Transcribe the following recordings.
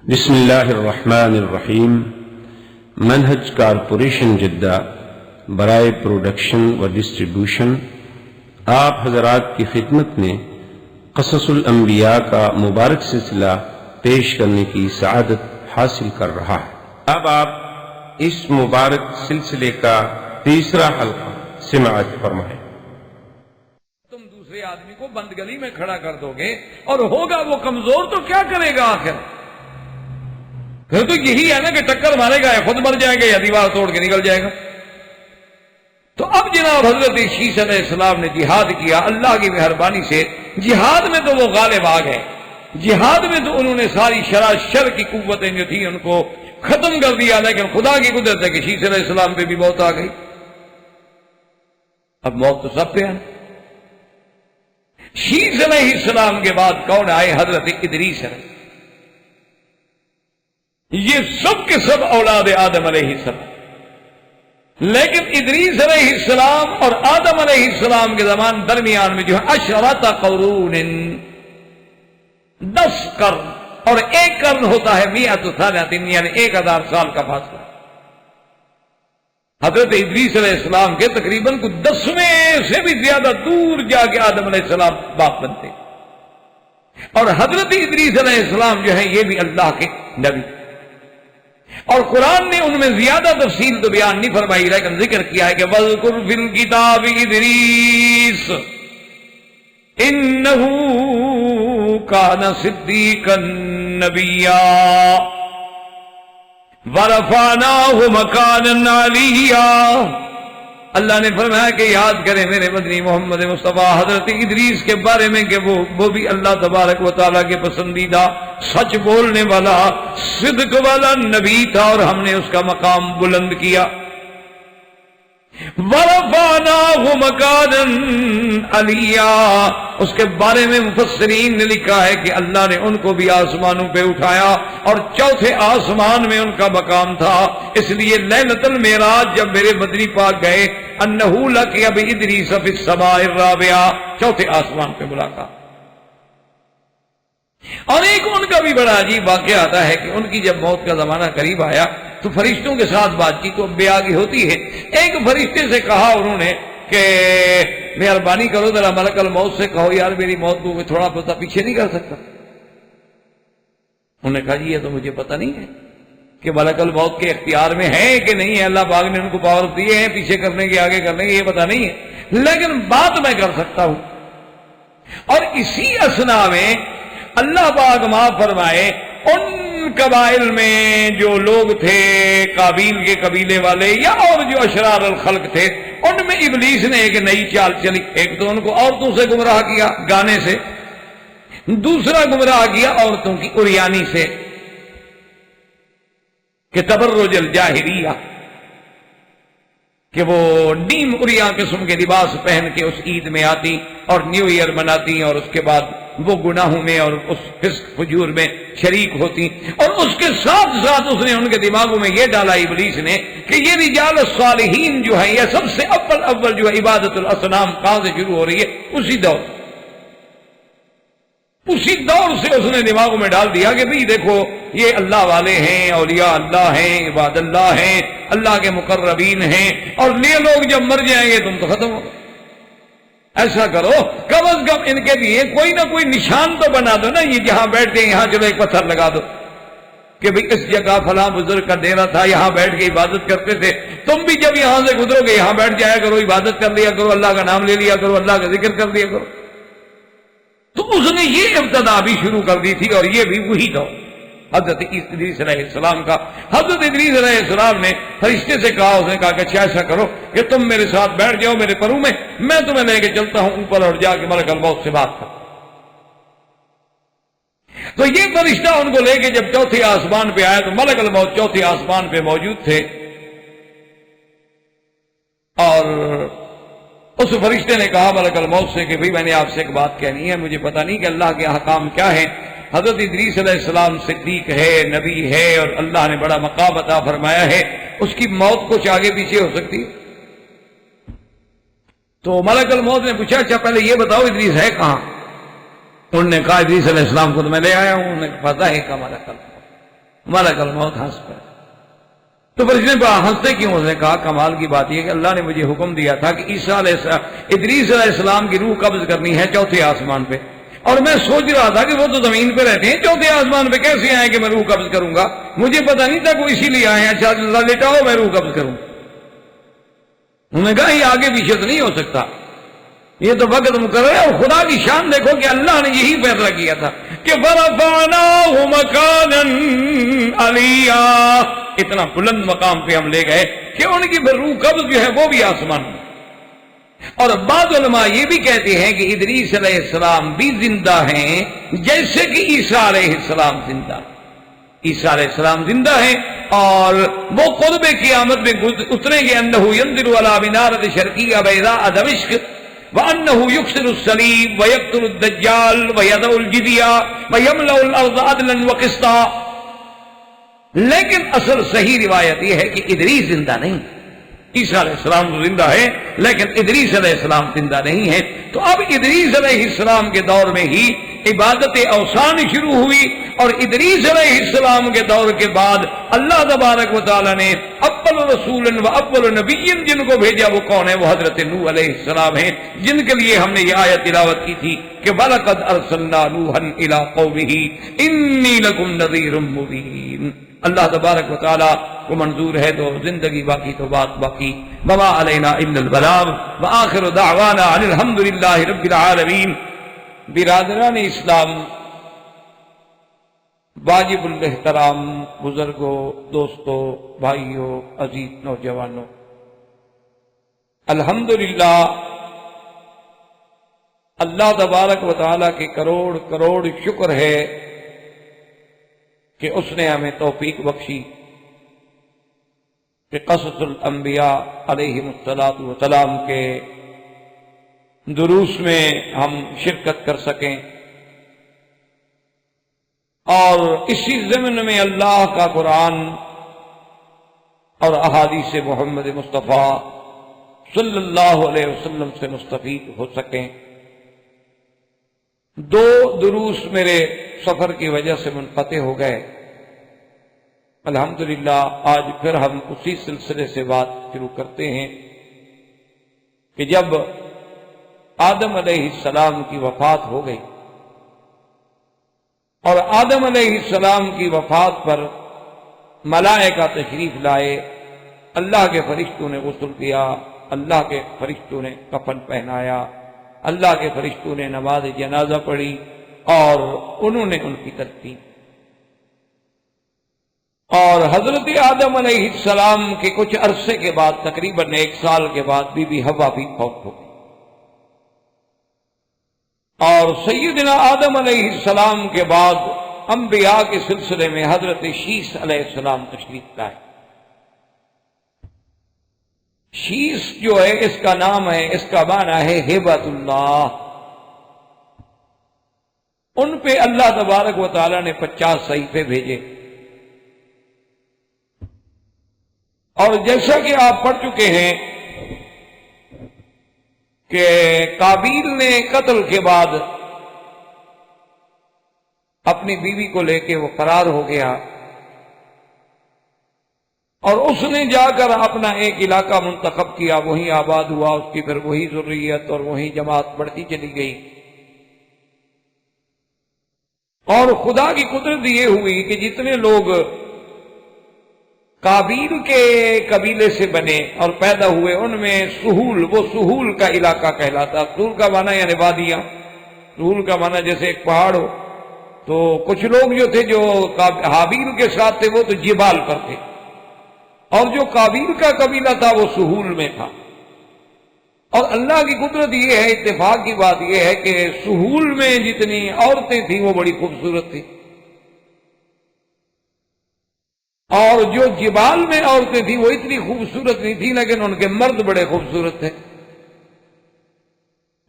بسم اللہ الرحمن الرحیم۔ منہج کارپوریشن جدہ برائے پروڈکشن و ڈسٹریبیوشن آپ حضرات کی خدمت میں قصص الانبیاء کا مبارک سلسلہ پیش کرنے کی سعادت حاصل کر رہا ہے۔ اب آپ اس مبارک سلسلے کا تیسرا حلقہ سماعت فرمائیں۔ تم دوسرے آدمی کو بند گلی میں کھڑا کر دو گے اور ہوگا وہ کمزور تو کیا کرے گا آخر؟ پھر تو یہی ہے نا کہ ٹکر مارے گا یا خود مر جائے گا یا دیوار توڑ کے نکل جائے گا۔ تو اب جناب حضرت شیش علیہ السلام نے جہاد کیا، اللہ کی مہربانی سے جہاد میں تو وہ غالب آ گئے، جہاد میں تو انہوں نے ساری شر کی قوتیں جو تھی ان کو ختم کر دیا، لیکن خدا کی قدرت ہے کہ شیش علیہ السلام پہ بھی موت آ گئی۔ اب موت تو سب پہ ہے۔ شیش علیہ السلام کے بعد کون آئے؟ حضرت ادریس علیہ۔ یہ سب کے سب اولاد آدم علیہ السلام، لیکن ادریس علیہ السلام اور آدم علیہ السلام کے زمان درمیان میں جو ہے عشرۃ قرون، 10 قرن، اور ایک قرن ہوتا ہے 100 سنۃ، یعنی 1000 سال کا فاصلہ۔ حضرت ادریس علیہ السلام کے تقریباً کچھ 10ویں سے بھی زیادہ دور جا کے آدم علیہ السلام باپ بنتے، اور حضرت ادریس علیہ السلام جو ہے یہ بھی اللہ کے نبی، اور قرآن نے ان میں زیادہ تفصیل تو بیان نہیں فرمائی، لیکن ذکر کیا ہے کہ وَاذْكُرْ فِي الْكِتَابِ إِدْرِيسَ إِنَّهُ كَانَ صِدِّيقًا نَبِيًّا وَرَفَعْنَاهُ مَكَانًا عَلِيًّا۔ اللہ نے فرمایا کہ یاد کریں میرے مدنی محمد مصطفیٰ حضرت ادریس کے بارے میں کہ وہ بھی اللہ تبارک و تعالیٰ کے پسندیدہ سچ بولنے والا صدق والا نبی تھا، اور ہم نے اس کا مقام بلند کیا۔ وَرَفَعْنَاهُ مَكَانًا عَلِيًّا، اس کے بارے میں مفسرین نے لکھا ہے کہ اللہ نے ان کو بھی آسمانوں پہ اٹھایا، اور چوتھے آسمان میں ان کا مقام تھا۔ اس لیے لیلۃ المعراج جب میرے مدنی پاک گئے، انہ لقی بادریس فی السماء الرابعہ، چوتھے آسمان پہ ملاقات۔ اور ایک ان کا بھی بڑا عجیب واقعہ آتا ہے کہ ان کی جب موت کا زمانہ قریب آیا تو فرشتوں کے ساتھ بات چیت تو بے آگی ہوتی ہے۔ ایک فرشتے سے کہا انہوں نے کہ مہربانی کرو ذرا ملک الموت سے کہو یار میری موت کو تھوڑا پتہ پیچھے نہیں کر سکتا۔ انہوں نے کہا جی یہ تو مجھے پتہ نہیں ہے کہ ملک الموت کے اختیار میں ہے کہ نہیں ہے، اللہ پاک نے ان کو پاور دیے ہیں پیچھے کرنے کے آگے کرنے کے، یہ پتہ نہیں ہے، لیکن بات میں کر سکتا ہوں۔ اور اسی اثنا میں اللہ پاک معاف فرمائے ان قبائل میں جو لوگ تھے قابیل کے قبیلے والے یا اور جو اشرار الخلق تھے، ان میں ابلیس نے ایک نئی چال چلی۔ ایک تو ان کو عورتوں سے گمراہ کیا گانے سے، دوسرا گمراہ کیا عورتوں کی عریانی سے کہ تبرج الجاہلیہ، کہ وہ نیم عریاں قسم کے لباس پہن کے اس عید میں آتی اور نیو ایئر مناتی، اور اس کے بعد وہ گناہوں میں اور اس فسق فجور میں شریک ہوتی۔ اور اس کے ساتھ ساتھ اس نے ان کے دماغوں میں یہ ڈالا ابلیس نے کہ یہ رجال الصالحین جو ہے یہ سب سے اول جو ہے عبادت الاصنام کہاں سے شروع ہو رہی ہے؟ اسی دور سے اس نے دماغوں میں ڈال دیا کہ بھئی دیکھو یہ اللہ والے ہیں، اولیاء اللہ ہیں، عباد اللہ ہیں، اللہ کے مقربین ہیں، اور یہ لوگ جب مر جائیں گے تم تو ختم ہو گئے۔ ایسا کرو کم از کم ان کے لیے کوئی نہ کوئی نشان تو بنا دو نا، یہ جہاں بیٹھتے ہیں یہاں چلو ایک پتھر لگا دو کہ بھئی اس جگہ فلاں بزرگ کا ڈیرا تھا، یہاں بیٹھ کے عبادت کرتے تھے، تم بھی جب یہاں سے گزرو گے یہاں بیٹھ جایا کرو، عبادت کر لیا کرو، اللہ کا نام لے لیا کرو، اللہ کا ذکر کر لیا کرو۔ تو اس نے یہ ابتدا بھی شروع کر دی تھی، اور یہ بھی وہی تھا حضرت ادریس علیہ السلام کا۔ حضرت ادریس علیہ السلام نے فرشتے سے کہا، اس نے کہا کہ اچھا ایسا کرو کہ تم میرے ساتھ بیٹھ جاؤ میرے پروں میں تمہیں لے کے چلتا ہوں اوپر، اور جا کے ملک الموت سے بات کر۔ تو یہ فرشتہ ان کو لے کے جب چوتھے آسمان پہ آیا تو ملک الموت چوتھے آسمان پہ موجود تھے، اور اس فرشتے نے کہا ملک الموت سے کہ بھئی میں نے آپ سے ایک بات کہنی ہے، مجھے پتہ نہیں کہ اللہ کے احکام کیا ہیں۔ حضرت ادریس علیہ السلام صدیق ہے، نبی ہے، اور اللہ نے بڑا مقام عطا فرمایا ہے، اس کی موت کچھ آگے پیچھے ہو سکتی ہے۔ تو ملک الموت نے پوچھا اچھا پہلے یہ بتاؤ ادریس ہے کہاں؟ انہوں نے کہا ادریس علیہ السلام کو تو میں لے آیا ہوں۔ انہوں نے پتہ ہے کہ ملک الموت ملک الموت ہنس پڑا۔ تو فرشتے نے ہنستے کیوں؟ اس نے کہا کمال کی بات یہ کہ اللہ نے مجھے حکم دیا تھا کہ ادریس علیہ السلام کی روح قبض کرنی ہے چوتھے آسمان پہ، اور میں سوچ رہا تھا کہ وہ تو زمین پہ رہتے ہیں، چوتھے آسمان پہ کیسے آئے کہ میں روح قبض کروں گا؟ مجھے پتہ نہیں تھا کوئی اسی لیے آئے ہیں۔ اچھا اللہ لٹاؤ میں روح قبض کروں۔ انہوں نے کہا یہ آگے پیچھے تو نہیں ہو سکتا، یہ تو وقت مقرر ہے۔ اور خدا کی شان دیکھو کہ اللہ نے یہی فیصلہ کیا تھا کہ فَرَفَعْنَاهُ مَكَانًا عَلِيًّا، اتنا بلند مقام پہ ہم لے گئے کہ ان کی روح قبض جو ہے وہ بھی آسمان میں۔ اور بعض علماء یہ بھی کہتے ہیں کہ ادریس علیہ السلام بھی زندہ ہیں جیسے کہ عیسیٰ علیہ السلام زندہ ہیں۔ عیسیٰ علیہ السلام زندہ ہیں اور وہ قرب قیامت میں اتریں گے۔ انہ ينزل على منارۃ شرقیہ بیضاء دمشق وانہ یکسر الصلیب ویقتل الدجال ویدع الجزیہ ویملأ الارض عدلا وقسطا۔ لیکن اصل صحیح روایت یہ ہے کہ ادریس زندہ نہیں، عیسیٰ علیہ السلام تو زندہ ہے لیکن ادریس علیہ السلام زندہ نہیں ہے۔ تو اب ادریس علیہ السلام کے دور میں ہی عبادت اوثان شروع ہوئی، اور ادریس علیہ السلام کے دور کے بعد اللہ تبارک و تعالی نے اول رسول و اول نبی جن کو بھیجا وہ کون ہے؟ وہ حضرت نوح علیہ السلام ہیں، جن کے لیے ہم نے یہ آیت تلاوت کی تھی کہ وَلَقَدْ أَرْسَلْنَا نُوحًا إِلَىٰ قَوْمِهِ إِنِّي لَكُمْ نَذِيرٌ مُّبِينٌ۔ اللہ تبارک و تعالیٰ کو منظور ہے تو زندگی باقی تو بات باقی۔ وما علینا الا البلاغ وآخر دعوانا ان الحمد للہ رب العالمین۔ برادران اسلام، واجب الاحترام بزرگوں، دوستوں، بھائیوں، عزیز نوجوانوں، الحمدللہ اللہ تبارک و تعالیٰ کے کروڑ کروڑ شکر ہے کہ اس نے ہمیں توفیق بخشی کہ قصص الانبیاء علیہم السلام کے دروس میں ہم شرکت کر سکیں، اور اسی ضمن میں اللہ کا قرآن اور احادیث محمد مصطفیٰ صلی اللہ علیہ وسلم سے مستفید ہو سکیں۔ دو دروس میرے سفر کی وجہ سے منقطع ہو گئے، الحمدللہ آج پھر ہم اسی سلسلے سے بات شروع کرتے ہیں کہ جب آدم علیہ السلام کی وفات ہو گئی اور آدم علیہ السلام کی وفات پر ملائکہ تشریف لائے، اللہ کے فرشتوں نے غسل کیا، اللہ کے فرشتوں نے کفن پہنایا، اللہ کے فرشتوں نے نماز جنازہ پڑھی اور انہوں نے ان کی تدفین۔ اور حضرت آدم علیہ السلام کے کچھ عرصے کے بعد، تقریباً 1 سال کے بعد، بی بی حوا بھی فوت ہو گئی، اور سیدنا آدم علیہ السلام کے بعد انبیاء کے سلسلے میں حضرت شیس علیہ السلام تشریف لائے۔ شیس جو ہے اس کا نام ہے، اس کا معنی ہے ہبۃ اللہ۔ ان پہ اللہ تبارک و تعالی نے 50 صحیفے بھیجے، اور جیسا کہ آپ پڑھ چکے ہیں کہ قابیل نے قتل کے بعد اپنی بیوی کو لے کے وہ فرار ہو گیا، اور اس نے جا کر اپنا ایک علاقہ منتخب کیا، وہیں آباد ہوا، اس کی پھر وہی ذریت اور وہی جماعت بڑھتی چلی گئی۔ اور خدا کی قدرت یہ ہوئی کہ جتنے لوگ قابیل کے قبیلے سے بنے اور پیدا ہوئے، ان میں سہول، وہ سہول کا علاقہ کہلاتا۔ سہول کا معنی یعنی وادیاں، سہول کا معنی جیسے ایک پہاڑ ہو، تو کچھ لوگ جو تھے جو حابیل کے ساتھ تھے وہ تو جبال پر تھے، اور جو قابیل کا قبیلہ تھا وہ سہول میں تھا۔ اور اللہ کی قدرت یہ ہے، اتفاق کی بات یہ ہے کہ سہول میں جتنی عورتیں تھیں وہ بڑی خوبصورت تھیں، اور جو جبال میں عورتیں تھیں وہ اتنی خوبصورت نہیں تھیں، لیکن ان کے مرد بڑے خوبصورت تھے۔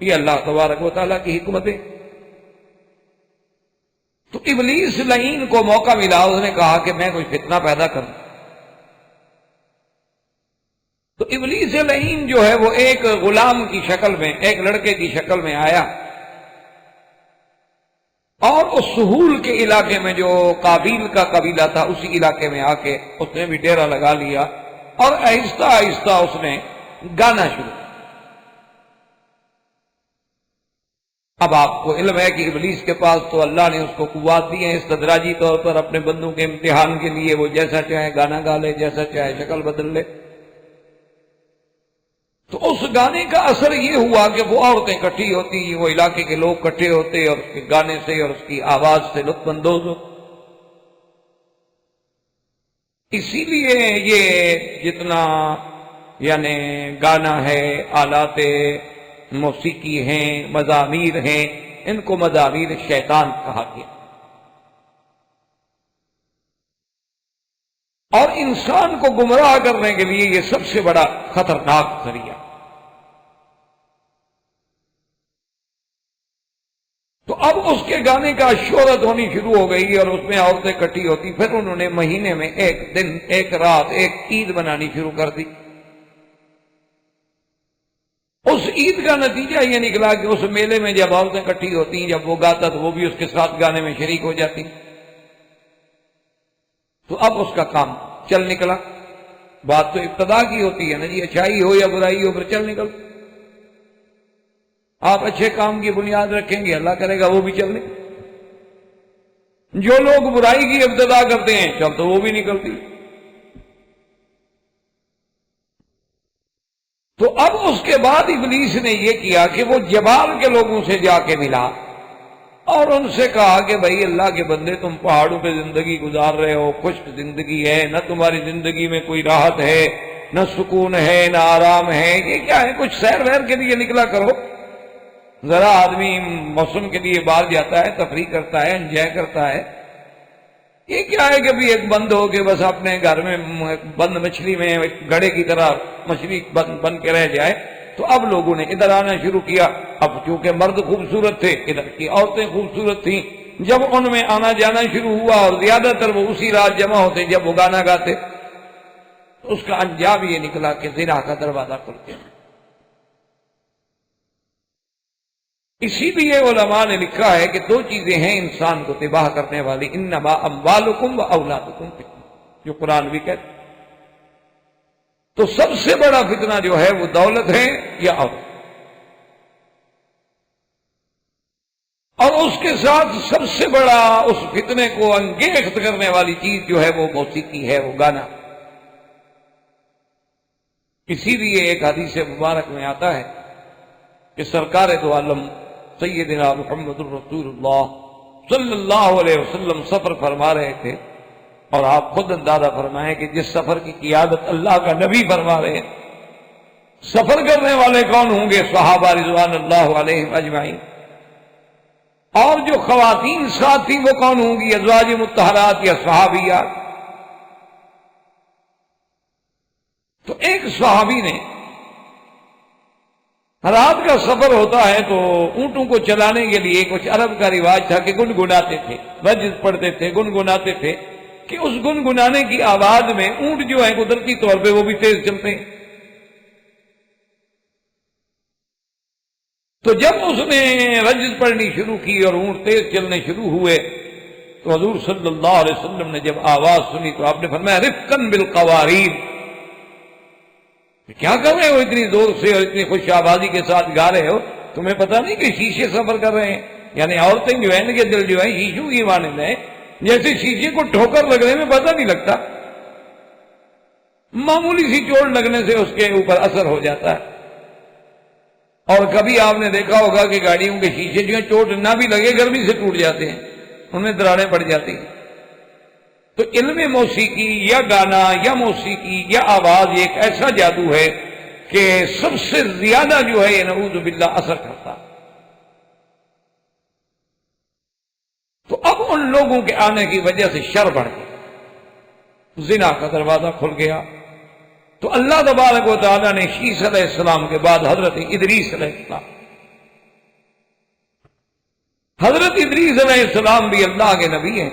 یہ اللہ تبارک و تعالیٰ کی حکمت ہے۔ تو ابلیس لعین کو موقع ملا، اس نے کہا کہ میں کوئی فتنہ پیدا کروں۔ تو ابلیس لعین جو ہے وہ ایک غلام کی شکل میں، ایک لڑکے کی شکل میں آیا، اور اس سہول کے علاقے میں جو قابیل کا قبیلہ تھا اسی علاقے میں آ کے اس نے بھی ڈیرا لگا لیا اور آہستہ آہستہ اس نے گانا شروع کیا۔ اب آپ کو علم ہے کہ ابلیس کے پاس تو اللہ نے اس کو قوات دی ہیں استدراجی طور پر اپنے بندوں کے امتحان کے لیے، وہ جیسا چاہے گانا گا لے، جیسا چاہے شکل بدل لے۔ تو اس گانے کا اثر یہ ہوا کہ وہ عورتیں اکٹھی ہوتی، وہ علاقے کے لوگ اکٹھے ہوتے اور اس کے گانے سے اور اس کی آواز سے لطف اندوز ہو۔ اسی لیے یہ جتنا یعنی گانا ہے، آلات موسیقی ہیں، مزامیر ہیں، ان کو مزامیر شیطان کہا گیا۔ اور انسان کو گمراہ کرنے کے لیے یہ سب سے بڑا خطرناک ذریعہ۔ تو اب اس کے گانے کا شہرت ہونی شروع ہو گئی اور اس میں عورتیں اکٹھی ہوتی، پھر انہوں نے مہینے میں ایک دن، ایک رات، ایک عید بنانی شروع کر دی۔ اس عید کا نتیجہ یہ نکلا کہ اس میلے میں جب عورتیں اکٹھی ہوتی، جب وہ گاتا تو وہ بھی اس کے ساتھ گانے میں شریک ہو جاتی۔ تو اب اس کا کام چل نکلا۔ بات تو ابتدا کی ہوتی ہے نا جی، اچھائی ہو یا برائی ہو، پھر چل نکل۔ آپ اچھے کام کی بنیاد رکھیں گے، اللہ کرے گا وہ بھی چلنے۔ جو لوگ برائی کی ابتدا کرتے ہیں چل تو وہ بھی نکلتی۔ تو اب اس کے بعد ابلیس نے یہ کیا کہ وہ جبال کے لوگوں سے جا کے ملا اور ان سے کہا کہ بھائی اللہ کے بندے، تم پہاڑوں پہ زندگی گزار رہے ہو، خشک زندگی ہے، نہ تمہاری زندگی میں کوئی راحت ہے، نہ سکون ہے، نہ آرام ہے، یہ کیا ہے؟ کچھ سیر ویر کے لیے نکلا کرو۔ ذرا آدمی موسم کے لیے باہر جاتا ہے، تفریح کرتا ہے، انجوائے کرتا ہے۔ یہ کیا ہے کہ بھی ایک بند ہو کے بس اپنے گھر میں بند مچھلی میں ایک گڑھے کی طرح مچھلی بن کے رہ جائے۔ تو اب لوگوں نے ادھر آنا شروع کیا۔ اب چونکہ مرد خوبصورت تھے، ادھر کی عورتیں خوبصورت تھیں، جب ان میں آنا جانا شروع ہوا اور زیادہ تر وہ اسی رات جمع ہوتے جب وہ گانا گاتے، اس کا انجام یہ نکلا کہ زنا کا دروازہ کھل گیا۔ اسی لیے علماء نے لکھا ہے کہ دو چیزیں ہیں انسان کو تباہ کرنے والی، انما اموالکم و اولادکم فتنہ، جو قرآن بھی کہتا ہے۔ تو سب سے بڑا فتنہ جو ہے وہ دولت ہے یا عورت، اور اس کے ساتھ سب سے بڑا اس فتنے کو انگیخت کرنے والی چیز جو ہے وہ موسیقی ہے، وہ گانا۔ اسی لیے ایک حدیث مبارک میں آتا ہے کہ سرکار دو عالم سیدنا محمد الرسول اللہ صلی اللہ علیہ وسلم سفر فرما رہے تھے، اور آپ خود اندازہ فرمائیں کہ جس سفر کی قیادت اللہ کا نبی فرما رہے ہیں، سفر کرنے والے کون ہوں گے؟ صحابہ رضوان اللہ علیہم اجمعین۔ اور جو خواتین ساتھ تھیں وہ کون ہوں گی؟ ازواج مطہرات یا صحابیات۔ تو ایک صحابی نے، رات کا سفر ہوتا ہے تو اونٹوں کو چلانے کے لیے کچھ عرب کا رواج تھا کہ گنگناتے تھے، رجز پڑھتے تھے، گنگناتے تھے، کہ اس گنگنانے کی آواز میں اونٹ جو ہیں قدرتی طور پہ وہ بھی تیز چلتے ہیں۔ تو جب اس نے رجز پڑھنی شروع کی اور اونٹ تیز چلنے شروع ہوئے تو حضور صلی اللہ علیہ وسلم نے جب آواز سنی تو آپ نے فرمایا رفقاً بالقواریر، کیا کر رہے ہو اتنی زور سے اور اتنی خوش آبادی کے ساتھ گا رہے ہو؟ تمہیں پتہ نہیں کہ شیشے سفر کر رہے ہیں؟ یعنی عورتیں جو ہیں ان کے دل جو ہے شیشوں کی مانند ہیں، جیسے شیشے کو ٹھوکر لگنے میں پتہ نہیں لگتا، معمولی سی چوٹ لگنے سے اس کے اوپر اثر ہو جاتا ہے۔ اور کبھی آپ نے دیکھا ہوگا کہ گاڑیوں کے شیشے جو ہیں چوٹ نہ بھی لگے گرمی سے ٹوٹ جاتے ہیں، ان میں دراڑیں پڑ جاتی ہیں۔ تو علم موسیقی یا گانا یا موسیقی یا آواز یہ ایک ایسا جادو ہے کہ سب سے زیادہ جو ہے یہ نعوذ باللہ اثر کرتا۔ تو اب ان لوگوں کے آنے کی وجہ سے شر بڑھ گئی، زنا کا دروازہ کھل گیا۔ تو اللہ تبارک و تعالیٰ نے شیس علیہ السلام کے بعد حضرت ادریس علیہ السلام، حضرت ادریس علیہ السلام بھی اللہ کے نبی ہیں،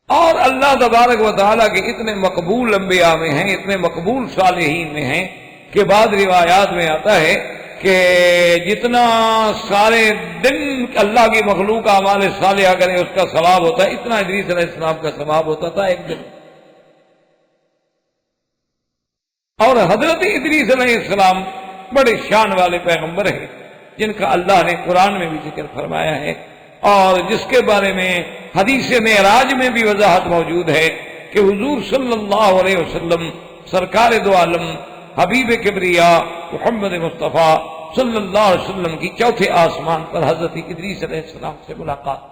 اور اللہ تبارک و تعالیٰ کے اتنے مقبول انبیاء میں ہیں، اتنے مقبول صالحین میں ہیں کہ بعض روایات میں آتا ہے کہ جتنا سارے دن اللہ کی مخلوق اعمال صالحہ کرے اس کا ثواب ہوتا ہے، اتنا ادریس علیہ السلام کا ثواب ہوتا تھا ایک دن۔ اور حضرت ادریس علیہ السلام بڑے شان والے پیغمبر ہیں جن کا اللہ نے قرآن میں بھی ذکر فرمایا ہے، اور جس کے بارے میں حدیث معراج میں بھی وضاحت موجود ہے کہ حضور صلی اللہ علیہ وسلم سرکار دو عالم حبیب کبریا محمد مصطفیٰ صلی اللہ علیہ وسلم کی چوتھے آسمان پر حضرت ادریس علیہ السلام سے ملاقات۔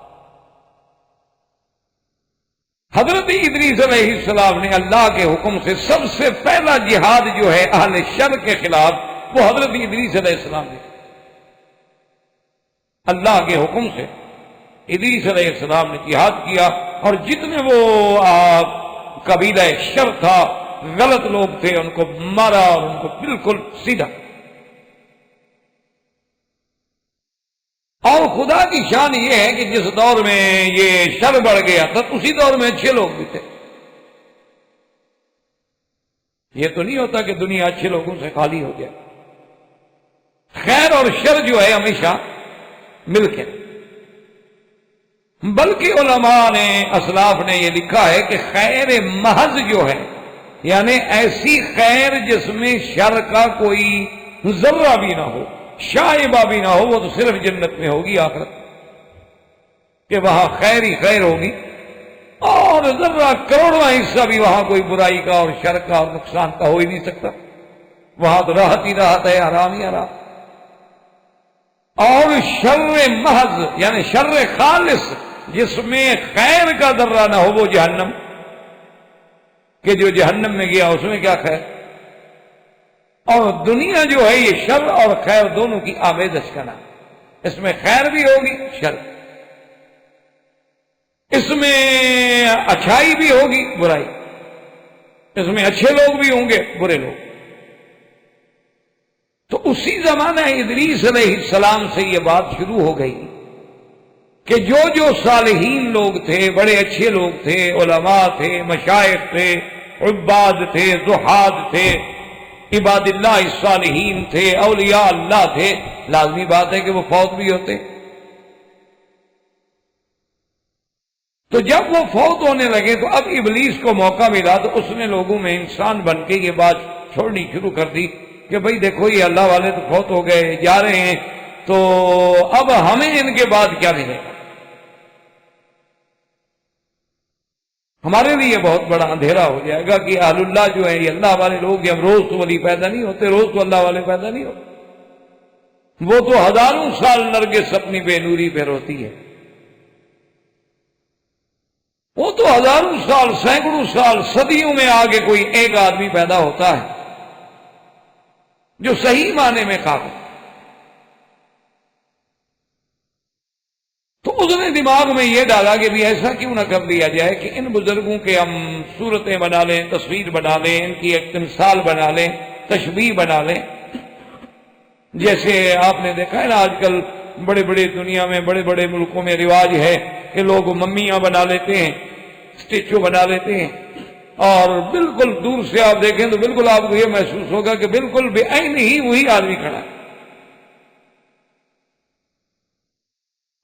حضرت ادریس علیہ السلام نے اللہ کے حکم سے سب سے پہلا جہاد جو ہے اہل شر کے خلاف وہ حضرت ادریس علیہ السلام نے اللہ کے حکم سے ادریس علیہ السلام نے جہاد کیا، اور جتنے وہ قبیلہ شر تھا، غلط لوگ تھے، ان کو مارا اور ان کو بالکل سیدھا۔ اور خدا کی شان یہ ہے کہ جس دور میں یہ شر بڑھ گیا تھا اسی دور میں اچھے لوگ بھی تھے۔ یہ تو نہیں ہوتا کہ دنیا اچھے لوگوں سے خالی ہو جائے، خیر اور شر جو ہے ہمیشہ مل کے، بلکہ علماء نے اسلاف نے یہ لکھا ہے کہ خیر محض جو ہے یعنی ایسی خیر جس میں شر کا کوئی ذرہ بھی نہ ہو، شائبہ بھی نہ ہو، وہ تو صرف جنت میں ہوگی آخرت، کہ وہاں خیر ہی خیر ہوگی، اور ذرہ کروڑواں حصہ بھی وہاں کوئی برائی کا اور شر کا اور نقصان کا ہو ہی نہیں سکتا، وہاں تو راحت ہی راحت ہے، آرام ہی آرام۔ اور شر محض یعنی شر خالص جس میں خیر کا ذرہ نہ ہو وہ جہنم، کہ جو جہنم میں گیا اس میں کیا خیر۔ اور دنیا جو ہے یہ شر اور خیر دونوں کی آمیزش کا نام، اس میں خیر بھی ہوگی شر، اس میں اچھائی بھی ہوگی برائی، اس میں اچھے لوگ بھی ہوں گے برے لوگ۔ تو اسی زمانہ ادریس علیہ السلام سے یہ بات شروع ہو گئی کہ جو صالحین لوگ تھے، بڑے اچھے لوگ تھے، علماء تھے، مشائخ تھے، عباد تھے، زہاد تھے، عباد اللہ الصالحین تھے، اولیاء اللہ تھے، لازمی بات ہے کہ وہ فوت بھی ہوتے۔ تو جب وہ فوت ہونے لگے تو اب ابلیس کو موقع ملا تو اس نے لوگوں میں انسان بن کے یہ بات چھوڑنی شروع کر دی کہ بھئی دیکھو یہ اللہ والے تو فوت ہو گئے جا رہے ہیں، تو اب ہمیں ان کے بعد کیا ملے گا؟ ہمارے لیے بہت بڑا اندھیرا ہو جائے گا کہ اہل اللہ جو ہیں یہ اللہ والے لوگ ہیں، روز تو ولی پیدا نہیں ہوتے، روز تو اللہ والے پیدا نہیں ہوتے، وہ تو ہزاروں سال نرگس اپنی بے نوری پہ روتی ہے، وہ تو ہزاروں سال، سینکڑوں سال، صدیوں میں آگے کوئی ایک آدمی پیدا ہوتا ہے جو صحیح معنی میں کافر۔ تو اس نے دماغ میں یہ ڈالا کہ بھی ایسا کیوں نہ کر دیا جائے کہ ان بزرگوں کے ہم صورتیں بنا لیں، تصویر بنا لیں، ان کی ایک تمثال بنا لیں، تشبیہ بنا لیں۔ جیسے آپ نے دیکھا ہے نا آج کل بڑے بڑے دنیا میں، بڑے بڑے ملکوں میں رواج ہے کہ لوگ ممیاں بنا لیتے ہیں، اسٹیچو بنا لیتے ہیں، اور بالکل دور سے آپ دیکھیں تو بالکل آپ کو یہ محسوس ہوگا کہ بالکل بے عین ہی وہی آدمی کھڑا ہے۔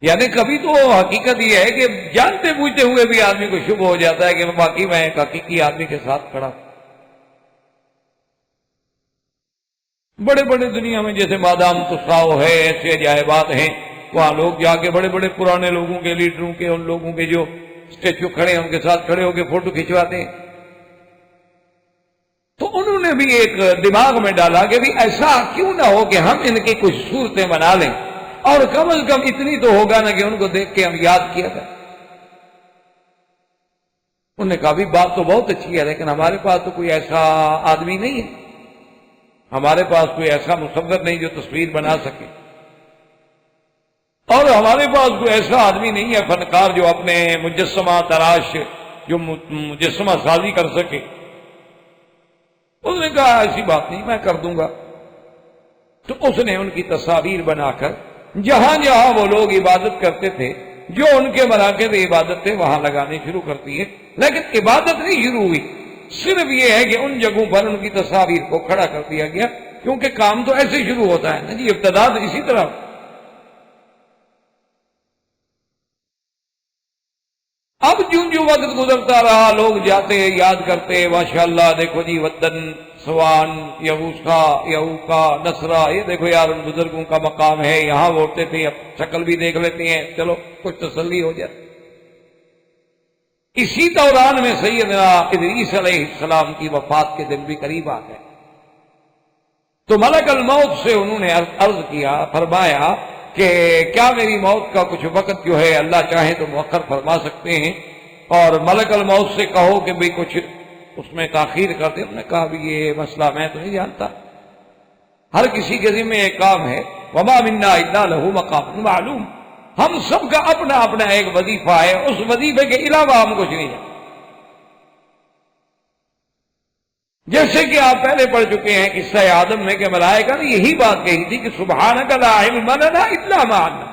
یعنی کبھی تو حقیقت یہ ہے کہ جانتے بوجھتے ہوئے بھی آدمی کو شبہ ہو جاتا ہے کہ باقی میں ایک حقیقی آدمی کے ساتھ کھڑا۔ بڑے بڑے دنیا میں جیسے بادام تساؤ ہے، ایسے عجائبات ہیں، وہاں لوگ جا کے بڑے بڑے پرانے لوگوں کے، لیڈروں کے، ان لوگوں کے جو اسٹیچو کھڑے ہیں ان کے ساتھ کھڑے ہو کے فوٹو کھنچواتے ہیں۔ تو انہوں نے بھی ایک دماغ میں ڈالا کہ بھی ایسا کیوں نہ ہو کہ ہم ان کی کچھ صورتیں بنا لیں، اور کم از کم اتنی تو ہوگا نا کہ ان کو دیکھ کے ہم یاد کیا تھا۔ انہوں نے کہا بھی بات تو بہت اچھی ہے لیکن ہمارے پاس تو کوئی ایسا آدمی نہیں ہے، ہمارے پاس کوئی ایسا مصور نہیں جو تصویر بنا سکے، اور ہمارے پاس کوئی ایسا آدمی نہیں ہے فنکار جو اپنے مجسمہ تراش، جو مجسمہ سازی کر سکے۔ اس نے کہا ایسی بات نہیں، میں کر دوں گا۔ تو اس نے ان کی تصاویر بنا کر جہاں جہاں وہ لوگ عبادت کرتے تھے، جو ان کے مراکز عبادت تھے، وہاں لگانے شروع کرتی ہے، لیکن عبادت نہیں شروع ہوئی، صرف یہ ہے کہ ان جگہوں پر ان کی تصاویر کو کھڑا کر دیا گیا کیونکہ کام تو ایسے ہی شروع ہوتا ہے نا جی، ابتدا تو اسی طرح. اب جو وقت گزرتا رہا لوگ جاتے یاد کرتے ماشاءاللہ دیکھو جی ودن، سوان، یہوسا، یہوکا، نصرہ، یہ دیکھو یار ان بزرگوں کا مقام ہے، یہاں اٹھتے تھے، اب شکل بھی دیکھ لیتے ہیں، چلو کچھ تسلی ہو جائے. اسی دوران میں سیدنا ادریس علیہ السلام کی وفات کے دن بھی قریب آ گئے. تو ملک الموت سے انہوں نے عرض کیا، فرمایا کہ کیا میری موت کا کچھ وقت جو ہے اللہ چاہے تو مؤخر فرما سکتے ہیں، اور ملک الموت سے کہو کہ بھئی کچھ اس میں تاخیر کر دے. انہوں نے کہا بھی یہ مسئلہ میں تو نہیں جانتا، ہر کسی کے ذمہ ایک کام ہے، وما منا الا لہ مقام معلوم، ہم سب کا اپنا اپنا ایک وظیفہ ہے، اس وظیفے کے علاوہ ہم کچھ نہیں جانتے. جیسے کہ آپ پہلے پڑھ چکے ہیں قصہ آدم میں کہ ملائکہ نے یہی بات کہی تھی کہ سبحانک لا علم لنا الا ما علمتنا،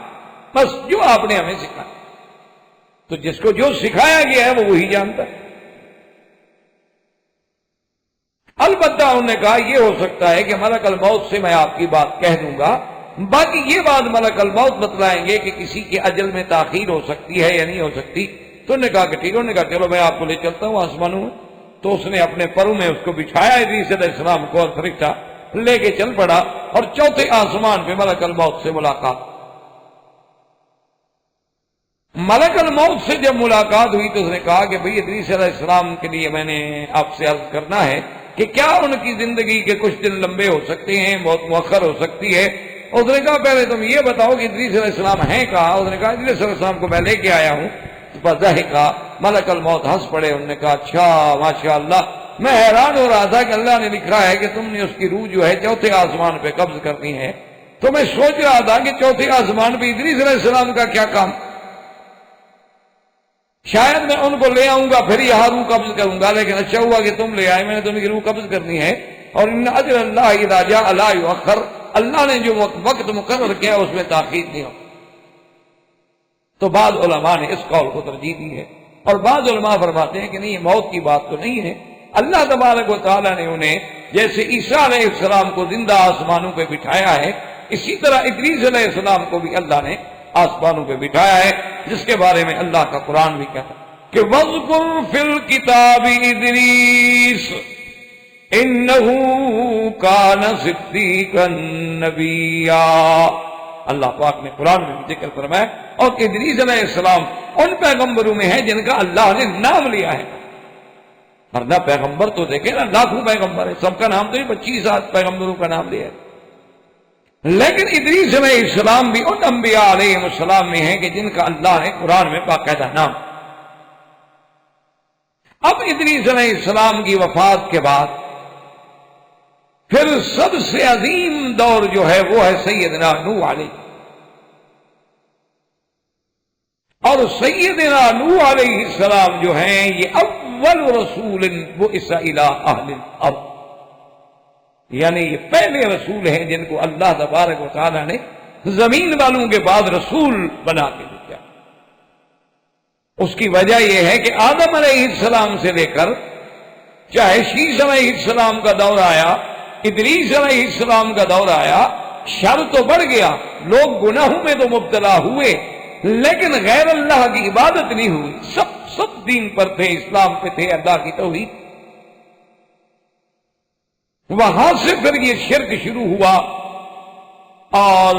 بس جو آپ نے ہمیں سکھایا. تو جس کو جو سکھایا گیا ہے وہ وہی جانتا ہے. البتہ انہوں نے کہا یہ ہو سکتا ہے کہ ملک الموت سے میں آپ کی بات کہہ دوں گا، باقی یہ بات ملک الموت بتلائیں گے کہ کسی کے اجل میں تاخیر ہو سکتی ہے یا نہیں ہو سکتی. تو انہوں نے کہا کہ ٹھیک ہے. انہوں نے کہا چلو میں آپ کو لے چلتا ہوں آسمانوں میں. تو اس نے اپنے پروں میں اس کو بچھایا ادریس علیہ السلام کو، اور فرشتہ لے کے چل پڑا، اور چوتھے آسمان پہ ملک الموت سے ملاقات. ملک الموت سے جب ملاقات ہوئی تو اس نے کہا کہ بھئی ادریس علیہ السلام کے لیے میں نے آپ سے عرض کرنا ہے کہ کیا ان کی زندگی کے کچھ دن لمبے ہو سکتے ہیں، بہت مؤخر ہو سکتی ہے. اس نے کہا پہلے تم یہ بتاؤ کہ ادریس علیہ السلام ہیں کہا. اس نے کہا ادریس علیہ السلام کو میں لے کے آیا ہوں. فضحکا، ملک الموت ہنس پڑے. انہوں نے کہا اچھا ماشاءاللہ، میں حیران ہو رہا تھا کہ اللہ نے لکھا ہے کہ تم نے اس کی روح جو ہے چوتھے آسمان پہ قبض کرنی ہے. تو میں سوچ رہا تھا کہ چوتھے آسمان پہ ادریس علیہ السلام کا کیا کام، شاید میں ان کو لے آؤں گا پھر یہاں روح قبض کروں گا، لیکن اچھا ہوا کہ تم لے آئے، میں نے تمہیں روح قبض کرنی ہے. اور ان اجر اللہ اذا جاء لا یؤخر، اللہ نے جو وقت مقرر کیا اس میں تاخیر نہیں ہو. تو بعض علماء نے اس قول کو ترجیح دی ہے، اور بعض علماء فرماتے ہیں کہ نہیں، یہ موت کی بات تو نہیں ہے. اللہ تبارک و تعالیٰ نے انہیں جیسے عیسیٰ علیہ السلام کو زندہ آسمانوں پہ بٹھایا ہے، اسی طرح ادریس علیہ السلام کو بھی اللہ نے آسمانوں پہ بٹھایا ہے، جس کے بارے میں اللہ کا قرآن بھی کہتا ہے کہ وَاذْكُرْ فِي الْكِتَابِ إِدْرِيسَ إِنَّهُ كَانَ صِدِّيقًا نَبِيًّا. اللہ پاک نے قرآن میں ذکر فرمایا. اور ادریس علیہ السلام ان پیغمبروں میں ہے جن کا اللہ نے نام لیا ہے. ورنہ پیغمبر تو دیکھیں نا، لاکھوں پیغمبر ہے، سب کا نام تو نہیں، 25 پیغمبروں کا نام لیا ہے. لیکن ادریس علیہ السلام بھی ان انبیاء علیہ السلام میں ہیں کہ جن کا اللہ نے قرآن میں باقاعدہ نام. اب ادریس علیہ السلام کی وفات کے بعد پھر سب سے عظیم دور جو ہے وہ ہے سیدنا نوح علیہ. اور سیدنا نوح علیہ السلام جو ہیں یہ اول رسول بعث الی اہل الارض، یعنی یہ پہلے رسول ہیں جن کو اللہ تبارک و تعالی نے زمین والوں کے بعد رسول بنا کے دیا. اس کی وجہ یہ ہے کہ آدم علیہ السلام سے لے کر چاہے شیش علیہ السلام کا دور آیا، ادریس علیہ السلام کا دور آیا، شر تو بڑھ گیا، لوگ گناہوں میں تو مبتلا ہوئے، لیکن غیر اللہ کی عبادت نہیں ہوئی. سب دین پر تھے، اسلام پہ تھے، اللہ کی توحید. وہاں سے پھر یہ شرک شروع ہوا، اور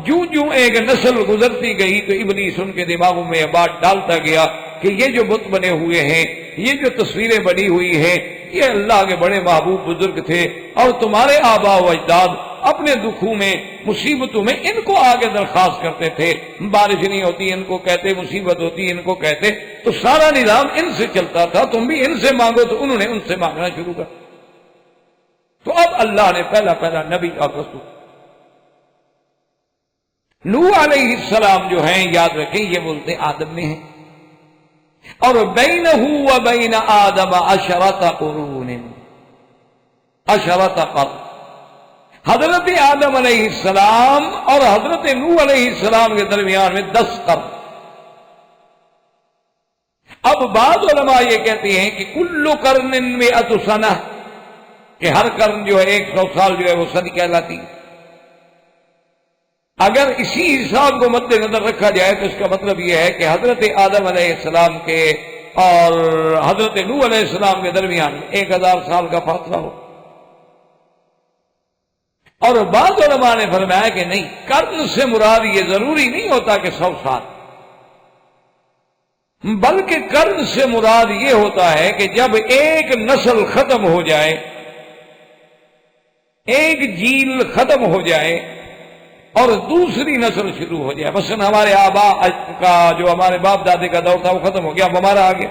جو ایک نسل گزرتی گئی تو ابلیس ان کے دماغوں میں یہ بات ڈالتا گیا کہ یہ جو بت بنے ہوئے ہیں، یہ جو تصویریں بنی ہوئی ہیں، یہ اللہ کے بڑے محبوب بزرگ تھے، اور تمہارے آباء و اجداد اپنے دکھوں میں، مصیبتوں میں ان کو آگے درخواست کرتے تھے. بارش نہیں ہوتی ان کو کہتے، مصیبت ہوتی ان کو کہتے، تو سارا نظام ان سے چلتا تھا. تم بھی ان سے مانگو، تو انہوں نے ان سے مانگنا شروع کر. تو اب اللہ نے پہلا نبی اور رسول نوح علیہ السلام جو ہیں، یاد رکھیں یہ بولتے آدم میں ہیں، اور بینہ و بین آدم عشرۃ قرون، حضرت آدم علیہ السلام اور حضرت نوح علیہ السلام کے درمیان میں 10 قرن. اب بعض علماء یہ کہتے ہیں کہ کل قرن 100 سنہ، کہ ہر قرن جو ہے 100 سال جو ہے وہ صدی کہلاتی ہے۔ اگر اسی حساب کو مد نظر رکھا جائے تو اس کا مطلب یہ ہے کہ حضرت آدم علیہ السلام کے اور حضرت نوح علیہ السلام کے درمیان 1000 سال کا فاصلہ ہو۔ اور بعض علماء نے فرمایا کہ نہیں، قرن سے مراد یہ ضروری نہیں ہوتا کہ 100 سال، بلکہ قرن سے مراد یہ ہوتا ہے کہ جب ایک نسل ختم ہو جائے، ایک جیل ختم ہو جائے اور دوسری نسل شروع ہو جائے۔ مثلا ہمارے آبا کا جو ہمارے باپ دادے کا دور تھا وہ ختم ہو گیا، اب ہمارا آ گیا،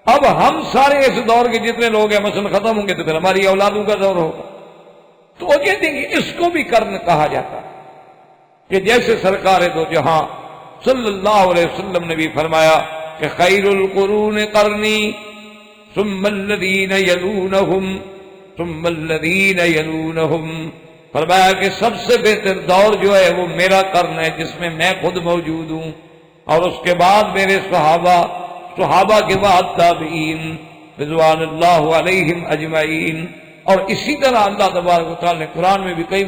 اب ہم سارے اس دور کے جتنے لوگ ہیں مثلا ختم ہوں گے تو پھر ہماری اولادوں کا دور ہوگا، تو وہ کہتے ہیں کہ اس کو بھی قرن کہا جاتا ہے، کہ جیسے سرکار دو جہاں صلی اللہ علیہ وسلم نے بھی فرمایا کہ خیر القرون قرنی ثم الذین یلونہم ثم الذین یلونہم، فرمایا کہ سب سے بہتر دور جو ہے وہ میرا قرن ہے جس میں میں خود موجود ہوں، اور اس کے بعد میرے صحابہ کے بعد تابعین رضوان اللہ علیہم اجمعین۔ اور اسی طرح اللہ تبارک و تعالی نے قرآن میں بھی کئی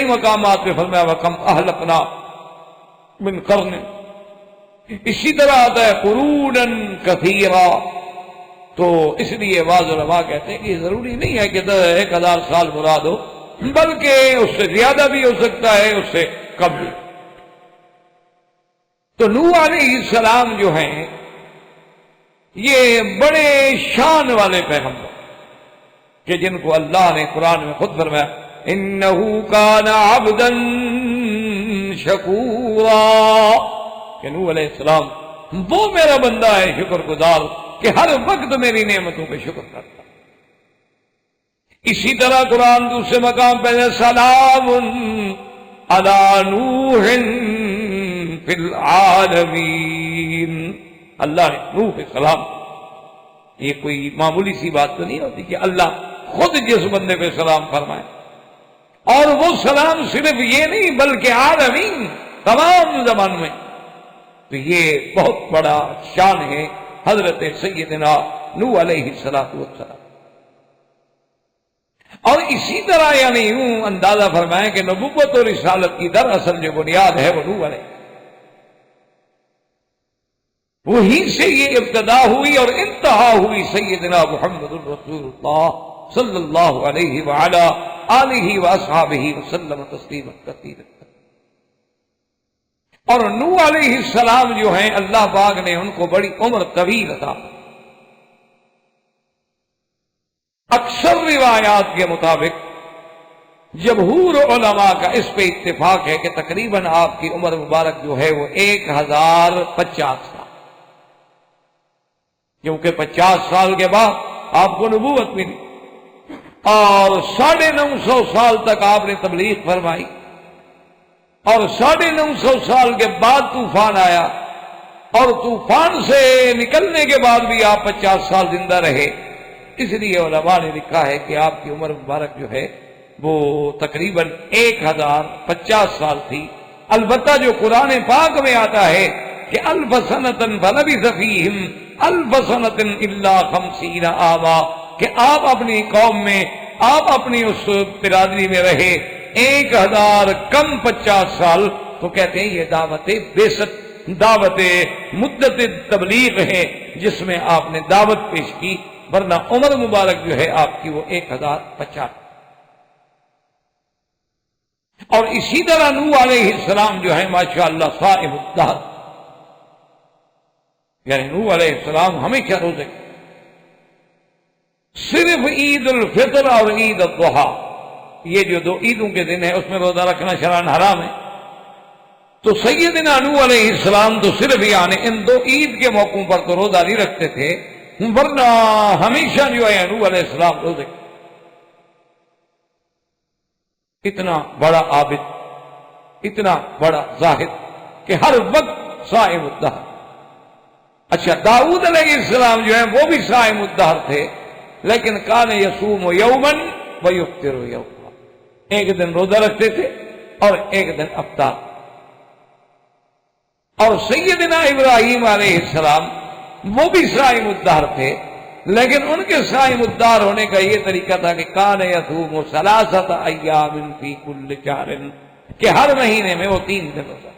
مقامات پہ فرمایا وَكَمْ أَهْلَكْنَا مِنْ قَرْنٍ، اسی طرح آتا ہے قُرُونًا كَثِيرًا۔ تو اس لیے بعض علماء کہتے ہیں کہ یہ ضروری نہیں ہے کہ 1000 سال مراد ہو، بلکہ اس سے زیادہ بھی ہو سکتا ہے، اس سے کم بھی۔ تو نوح علیہ السلام جو ہیں یہ بڑے شان والے پیغمبر کہ جن کو اللہ نے قرآن میں خود فرمایا انہ کان عبدا شکورا، کہ نوح علیہ السلام وہ میرا بندہ ہے شکر گزار کہ ہر وقت میری نعمتوں پہ شکر کرتا۔ اسی طرح قرآن دوسرے مقام پہ سلام علی نوح فی العالمین، اللہ نے نوح پہ سلام۔ یہ کوئی معمولی سی بات تو نہیں ہوتی کہ اللہ خود جس بندے پہ سلام فرمائے، اور وہ سلام صرف یہ نہیں بلکہ عالمین تمام زمان میں، تو یہ بہت بڑا شان ہے حضرت سیدنا نوح علیہ السلام۔ اور اسی طرح یعنی یوں اندازہ فرمائیں کہ نبوت اور رسالت کی دراصل جو بنیاد ہے وہ نوح علیہ، وہی سے یہ ابتدا ہوئی اور انتہا ہوئی سیدنا محمد الرسول اللہ صلی اللہ علیہ وعلا آلہ واصحابہ وسلم تسلیما کثیرا۔ اور نوح علیہ السلام جو ہیں اللہ پاک نے ان کو بڑی عمر طویل عطا۔ اکثر روایات کے مطابق جمہور علماء کا اس پہ اتفاق ہے کہ تقریباً آپ کی عمر مبارک جو ہے وہ 1050 سال، کیونکہ 50 سال کے بعد آپ کو نبوت ملی اور 950 سال تک آپ نے تبلیغ فرمائی، اور 950 سال کے بعد طوفان آیا، اور طوفان سے نکلنے کے بعد بھی آپ 50 سال زندہ رہے۔ اس لیے علماء نے لکھا ہے کہ آپ کی عمر مبارک جو ہے وہ تقریباً 1050 سال تھی۔ البتہ جو قرآن پاک میں آتا ہے کہ الف سنۃ فلبث فیہم الف سنۃ الا 50 عاما، کہ آپ اپنی قوم میں، آپ اپنی اس برادری میں رہے 1000 کم 50 سال، تو کہتے ہیں یہ دعوت بعثت، دعوت مدت تبلیغ ہے جس میں آپ نے دعوت پیش کی، ورنہ عمر مبارک جو ہے آپ کی وہ 1050۔ اور اسی طرح نوح علیہ السلام جو ہے ماشاءاللہ صائم الدہر، یعنی نوح علیہ السلام ہمیشہ روزے، صرف عید الفطر اور عید الضحیٰ، یہ جو 2 عیدوں کے دن ہے اس میں روزہ رکھنا شرعاً حرام ہے۔ تو سیدنا نوح علیہ السلام تو صرف یعنی ان 2 عید کے موقعوں پر تو روزہ نہیں رکھتے تھے، ورنہ ہمیشہ جو ہے نوح علیہ السلام روزے۔ اتنا بڑا عابد، اتنا بڑا زاہد کہ ہر وقت صائم الدہر۔ اچھا داؤد علیہ السلام جو ہیں وہ بھی صائم الدہر تھے، لیکن کان یصوم یوما ویفطر یوما، ایک دن روزہ رکھتے تھے اور ایک دن افطار۔ اور سیدنا ابراہیم علیہ السلام وہ بھی صائم الدہر تھے، لیکن ان کے صائم الدار ہونے کا یہ طریقہ تھا کہ کان یصوم ثلاثۃ ایام فی کل شہر، کہ ہر مہینے میں وہ 3 دن ہوتا،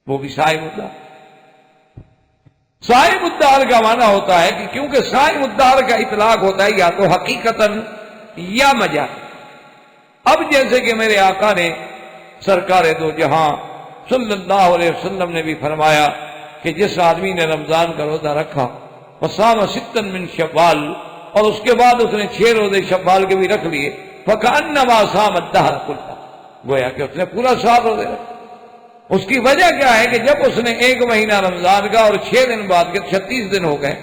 وہ بھی صائم الدار۔ صائم الدار کا معنی ہوتا ہے کہ کیونکہ صائم الدار کا اطلاق ہوتا ہے یا تو حقیقتاً یا مجازاً۔ اب جیسے کہ میرے آقا نے سرکار دو جہاں صلی اللہ علیہ وسلم نے بھی فرمایا کہ جس آدمی نے رمضان کا روزہ رکھا وصام ستا من شوال، اور اس کے بعد اس نے 6 روزے شوال کے بھی رکھ لیے، فکأنما صام الدہر کلہ، گویا کہ اس نے پورا سال روزے رکھا۔ اس کی وجہ کیا ہے کہ جب اس نے 1 مہینہ رمضان کا اور 6 دن بعد کے 36 دن ہو گئے،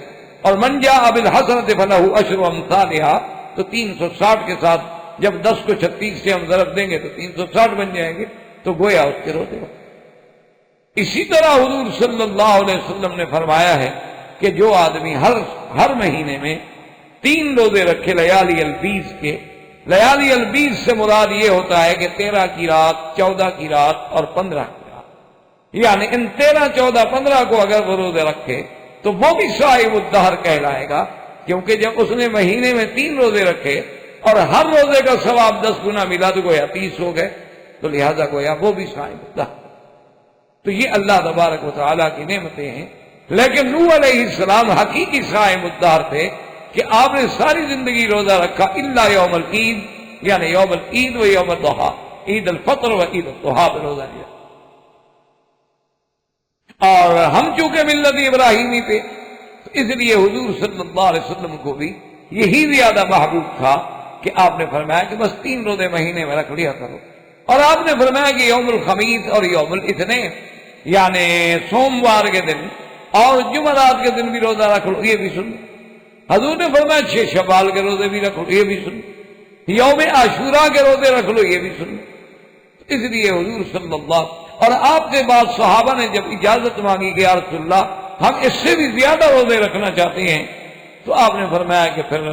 اور من جاء بالحسنۃ فلہ عشر امثالھا، تو 360 کے ساتھ جب 10 کو 36 سے ہم ضرب دیں گے تو 360 بن جائیں گے، تو گویا اس کے روزے ہوتے۔ اسی طرح حضور صلی اللہ علیہ وسلم نے فرمایا ہے کہ جو آدمی ہر مہینے میں 3 روزے رکھے لیالی البیز کے، لیالی البیز سے مراد یہ ہوتا ہے کہ 13 کی رات، 14 کی رات اور 15 کی رات، یعنی ان 13، 14، 15 کو اگر وہ روزے رکھے تو وہ بھی صائم الدہر کہلائے گا، کیونکہ جب اس نے مہینے میں 3 روزے رکھے اور ہر روزے کا ثواب 10 گنا ملا تو گویا 30 ہو گئے، تو لہذا گویا وہ بھی صائم الدہر۔ تو یہ اللہ تبارک و تعالیٰ کی نعمتیں ہیں۔ لیکن نوح علیہ السلام حقیقی صائم الدہر تھے کہ آپ نے ساری زندگی روزہ رکھا الا یوم العید، یعنی یوم العید و یوم الضحیٰ، عید الفطر و عید الضحیٰ پہ روزہ لیا۔ اور ہم چونکہ ملت ابراہیمی پہ، تو اس لیے حضور صلی اللہ علیہ وسلم کو بھی یہی زیادہ محبوب تھا کہ آپ نے فرمایا کہ بس 3 روزے مہینے میں رکھ لیا کرو، اور آپ نے فرمایا کہ یوم الخمیس اور یوم الاثنین، یعنی سوموار کے دن اور جمعرات کے دن بھی روزہ رکھ لو، یہ بھی سن۔ حضور نے فرمایا 6 شوال کے روزے بھی رکھ لو، یہ بھی سن۔ یوم عاشوراء کے روزے رکھ لو، یہ بھی سن۔ اس لیے حضور صلی اللہ، اور آپ کے بعد صحابہ نے جب اجازت مانگی کہ یا رسول اللہ ہم اس سے بھی زیادہ روزے رکھنا چاہتے ہیں، تو آپ نے فرمایا کہ پھر